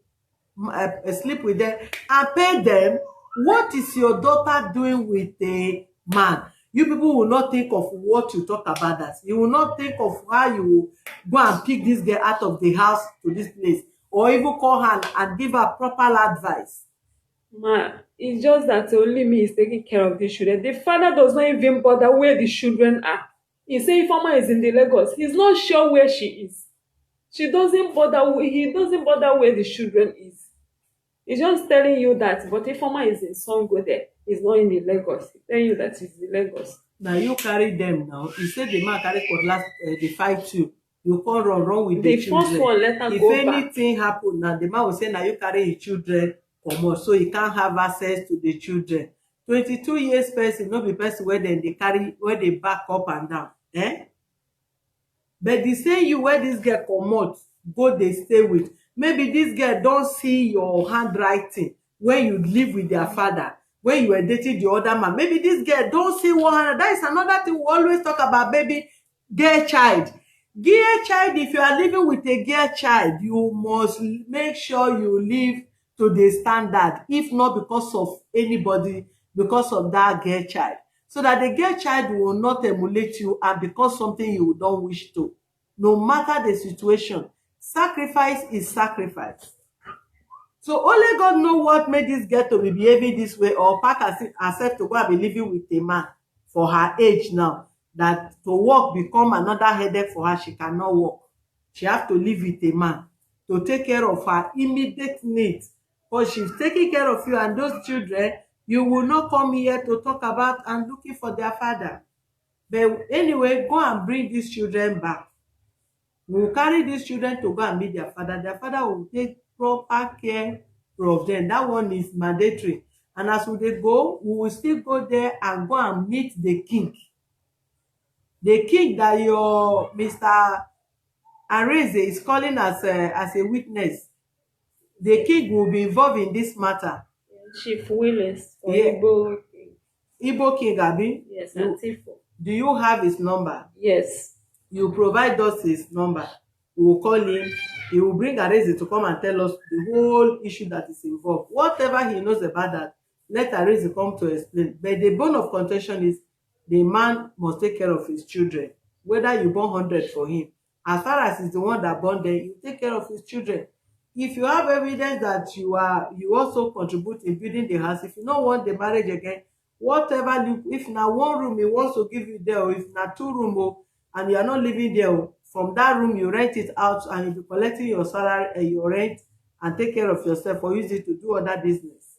sleep with them and pay them? What is your daughter doing with a man? You people will not think of what you talk about that. You will not think of how you will go and pick this girl out of the house to this place, or even call her and give her proper advice. Ma, it's just that only me is taking care of the children. The father does not even bother where the children are. He say Ifeoma is in the Lagos. He's not sure where she is. He doesn't bother where the children is. He's just telling you that, but Ifeoma is in Songo there. He's not in the Lagos. He's telling you that he's in Lagos. Now you carry them now. You say the man carry cutlass, they fight you. You can't run with The the children. first one let her If go back. anything happen now, the man will say now you carry his children comot, so he can't have access to the children. 22 years person, no be person where then they carry, where they back up and down. But the same you where this girl comot, go they stay with. Maybe this girl don't see your handwriting when you live with their father, when you were dating the other man. Maybe this girl don't see one. That is another thing we always talk about, baby. Girl child. Girl child, if you are living with a girl child, you must make sure you live to the standard, if not because of anybody, because of that girl child, so that the girl child will not emulate you and become something you don't wish to. No matter the situation, sacrifice is sacrifice. So only God know what made this girl to be behaving this way, or pack herself to go and be living with a man for her age now, that to work become another headache for her. She cannot work. She have to live with a man to take care of her immediate needs. But she's taking care of you and those children. You will not come here to talk about and looking for their father. But anyway, go and bring these children back. We will carry these children to go and meet their father. Their father will take proper care of them. That one is mandatory. And as we go, we will still go there and go and meet the king. The king that your Mr. Arinze is calling as a witness. The king will be involved in this matter. Chief Willis for Yeah. Igbo King. Igbo king, abi? Yes, and Tifo. Do you have his number? Yes. You provide us his number. We will call him. He will bring Arinze to come and tell us the whole issue that is involved. Whatever he knows about that, let Arinze come to explain. But the bone of contention is the man must take care of his children. Whether you born 100 for him, as far as he's the one that born them, you take care of his children. If you have evidence that you also contribute in building the house, if you don't want the marriage again, whatever, if na 1 room he wants to give you there, or if na 2 room, and you are not living there, from that room you rent it out and you'll be collecting your salary and your rent and take care of yourself, or use it to do other business.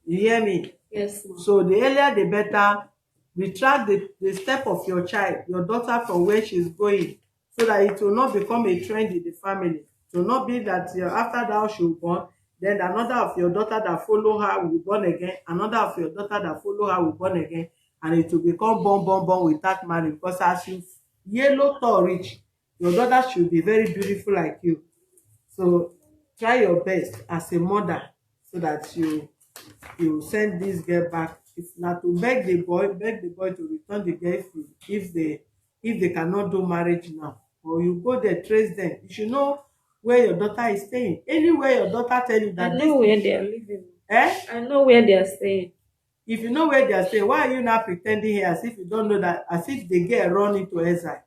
You hear me? Yes, ma'am. So the earlier the better. retract the step of your child, your daughter, from where she's going, so that it will not become a trend in the family. It will not be that after thou should born, then another of your daughter that follow her will born again, another of your daughter that follow her will born again, and it will become born without marriage. Because as you yellow tall reach, your daughter should be very beautiful like you. So try your best as a mother, so that you send this girl back. If na to beg the boy to return the girl if they cannot do marriage now, or you go there trace them. You should know where your daughter is staying. Anywhere your daughter tell you I that know where they are living. eh I know where they are staying. if you know where they are staying, why are you now pretending here as if you don't know, that as if the girl run into exile?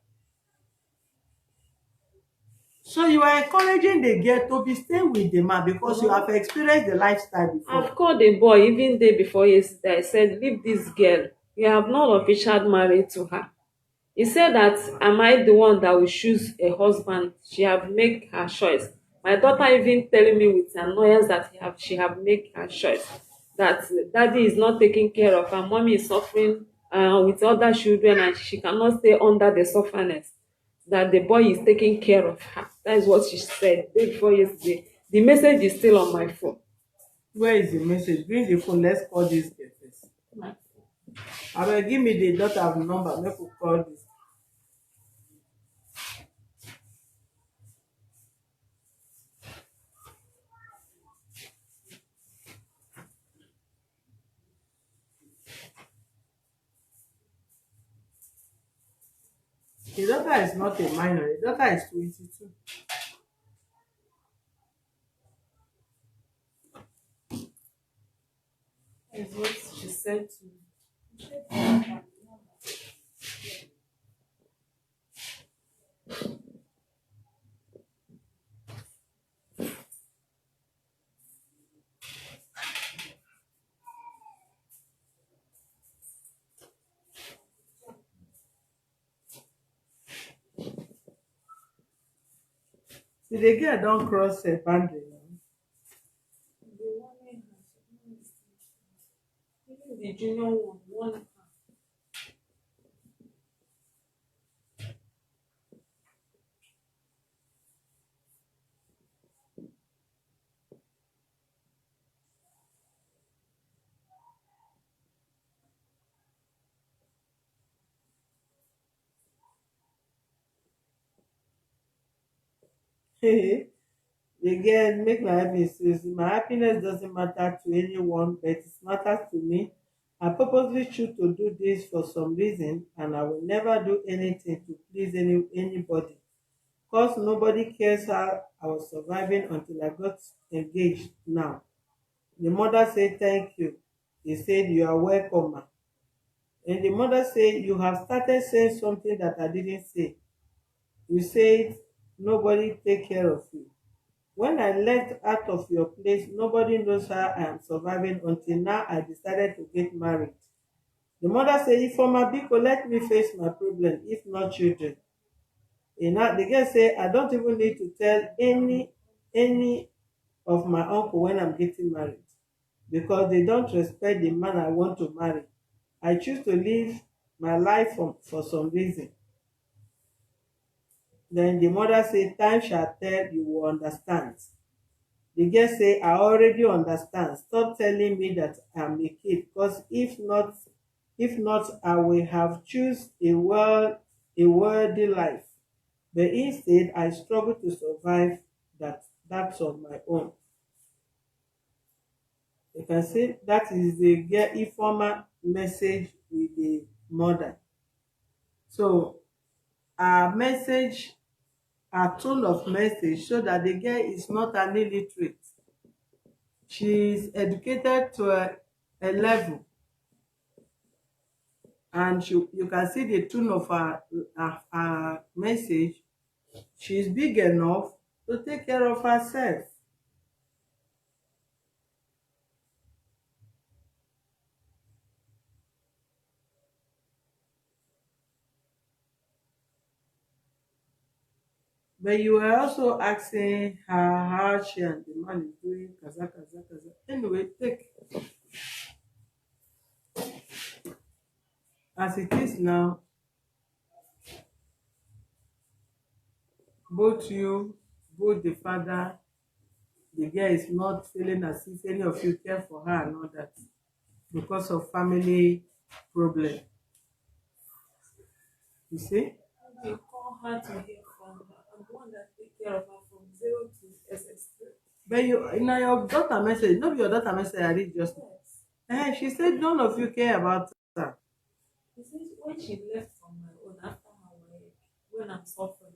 So you are encouraging the girl to be staying with the man because you have experienced the lifestyle before. I've called the boy even day before yesterday. I said, leave this girl. You have not officially married to her. He said that, am I the one that will choose a husband? She have make her choice. My daughter even telling me with annoyance that she have make her choice. That daddy is not taking care of her. Mommy is suffering with other children and she cannot stay under the sufferness. That the boy is taking care of her. That is what she said day before yesterday. The message is still on my phone. Where is the message? Bring the phone. Let's call this girl first. Abeg, give me the daughter number. Make we call this. The daughter is not a minor. The daughter is 22. That's what she said to me. See, the girl don cross a boundary now. Even the junior one. The girl make my happiness. My happiness doesn't matter to anyone, but it matters to me. I purposely choose to do this for some reason, and I will never do anything to please anybody. Cause nobody cares how I was surviving until I got engaged now. The mother said thank you. He said you are welcome, ma. And the mother said you have started saying something that I didn't say. You said nobody take care of you. When I left out of your place, nobody knows how I am surviving until now I decided to get married. The mother said, if for my biko, let me face my problem, if not children. The girl say, I don't even need to tell any of my uncle when I'm getting married because they don't respect the man I want to marry. I choose to live my life for some reason. Then the mother say, time shall tell, you will understand. The girl say, I already understand. Stop telling me that I'm a kid, because if not, I will have choose a worthy life. But instead, I struggle to survive that's on my own. You can see that is the girl informal message with the mother. So our message, our tone of message show that the girl is not an illiterate. She is educated to a level, and you can see the tone of her message. She is big enough to take care of herself. But you were also asking her how she and the man is doing, kaza, kaza, kaza. Anyway, take. As it is now, both you, both the father, the girl is not feeling as if any of you care for her and all that because of family problem. You see? You call her to hear from her. I'm the one that take care of her from zero to SS3. But you now your daughter message, not your daughter message I read just now. Yes. She said none of you care about her. He says when she left from my own after her work, when I'm suffering,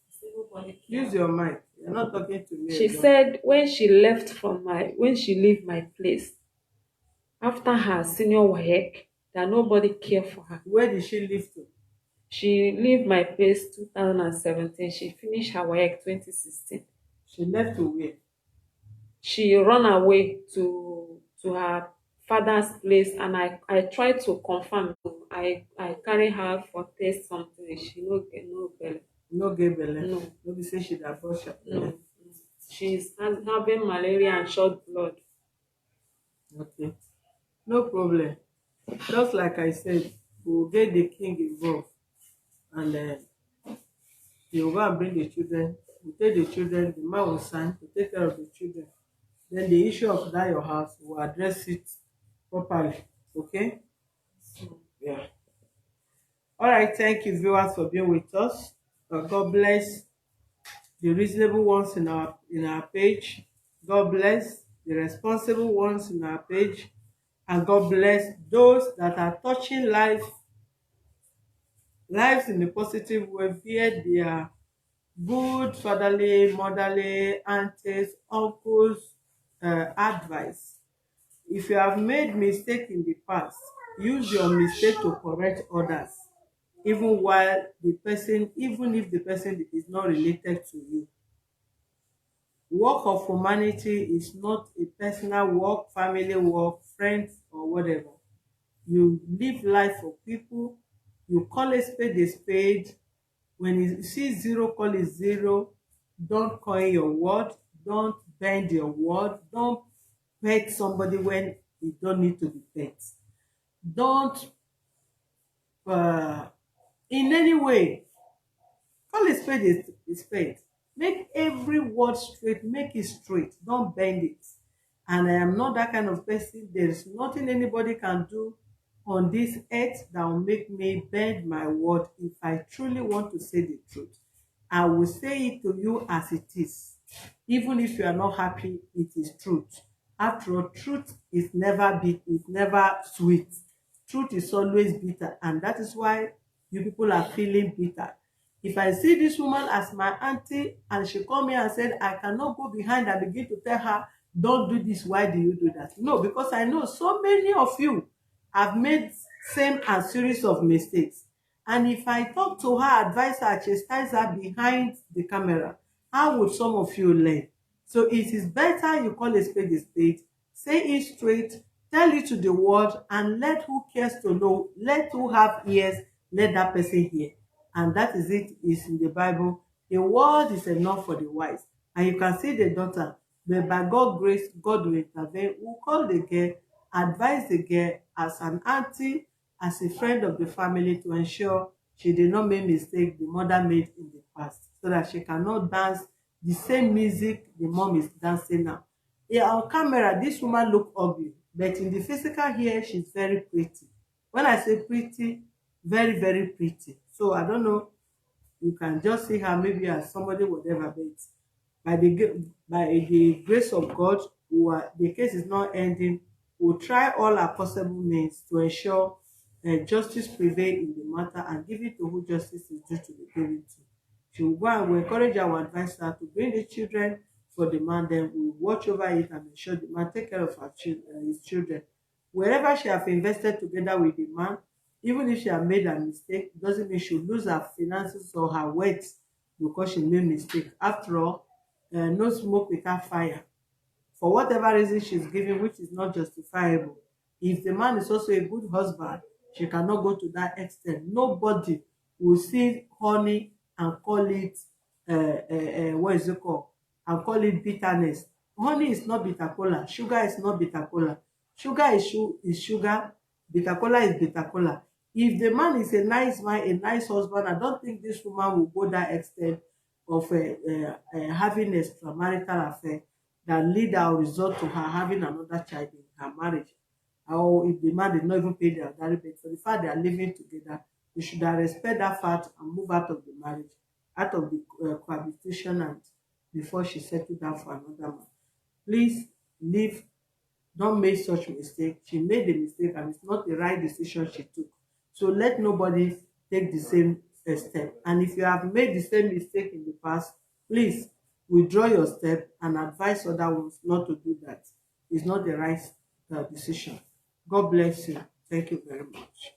he said nobody Use cares. your mic. You're not talking to me. She again. said when she leave my place after her senior work, that nobody care for her. Where did she live to? She leave my place 2017. She finished her work 2016. She left to where? She run away to her father's place, and I tried to confirm. I carry her for test something. She no get no belly. No get belle. No. Nobody say she da abortion. No. She's having malaria and short blood. Okay. No problem. Just like I said, we'll get the king involved, and he'll go and bring the children. We'll take the children, the man will sign to take care of the children. Then the issue of that your house, we'll address it properly. Okay? So, Yeah. All right. Thank you, viewers, for being with us. God bless the reasonable ones in our page. God bless the responsible ones in our page. And God bless those that are touching lives in a positive way via their good fatherly, motherly, aunties, uncles advice. If you have made mistake in the past, use your mistake to correct others, even if the person is not related to you. Work of humanity is not a personal work, family work, friends, or whatever. You live life for people. You call a spade a spade. When you see zero, call it zero. Don't coin your word. Don't bend your word. Don't pet somebody when you don't need to be pet. Don't, in any way, call a spade a spade. Make every word straight. Make it straight. Don't bend it. And I am not that kind of person. There is nothing anybody can do on this earth that will make me bend my word. If I truly want to say the truth, I will say it to you as it is. Even if you are not happy, it is truth. After all, truth is never sweet. Truth is always bitter, and that is why you people are feeling bitter. If I see this woman as my auntie and she come here and said, I cannot go behind and begin to tell her, don't do this, why do you do that? No, because I know so many of you have made same and series of mistakes. And if I talk to her, advise her, chastise her behind the camera, how would some of you learn? So it is better you call a spade, say it straight, tell it to the world, and let who cares to know, let who have ears, let that person hear. And that is it, is in the Bible. The word is enough for the wise. And you can see the daughter, but by God's grace, God will intervene. We'll call the girl, advise the girl as an auntie, as a friend of the family, to ensure she did not make mistake the mother made in the past, so that she cannot dance the same music the mom is dancing now. Yeah, on camera, this woman look ugly, but in the physical here, she's very pretty. When I say pretty, very, very pretty. So I don't know, you can just see her maybe as somebody, whatever, but by the grace of God, the case is not ending. We'll try all our possible means to ensure justice prevail in the matter and give it to who justice is due to be given to. She will go and we encourage our advisor to bring the children for the man, then we will watch over it and ensure the man take care of his children. Wherever she have invested together with the man, even if she have made a mistake, doesn't mean she lose her finances or her wealth because she made mistake. After all, no smoke without fire. For whatever reason she's giving, which is not justifiable. If the man is also a good husband, she cannot go to that extent. Nobody will see honey and call it what is it called? And call it bitterness. Honey is not bitter cola. Sugar is not bitter cola. Sugar is sugar. Bitter cola is bitter cola. If the man is a nice man, a nice husband, I don't think this woman will go that extent of having extramarital affair that lead or result to her having another child in her marriage. Or if the man did not even pay their dowry, but for the fact they are living together, they should have respect that fact and move out of the marriage, out of the cohabitation, and before she settled down for another man. Please leave. Don't make such mistake. She made a mistake and it's not the right decision she took. So let nobody take the same step. And if you have made the same mistake in the past, please withdraw your step and advise other ones not to do that. It's not the right decision. God bless you. Thank you very much.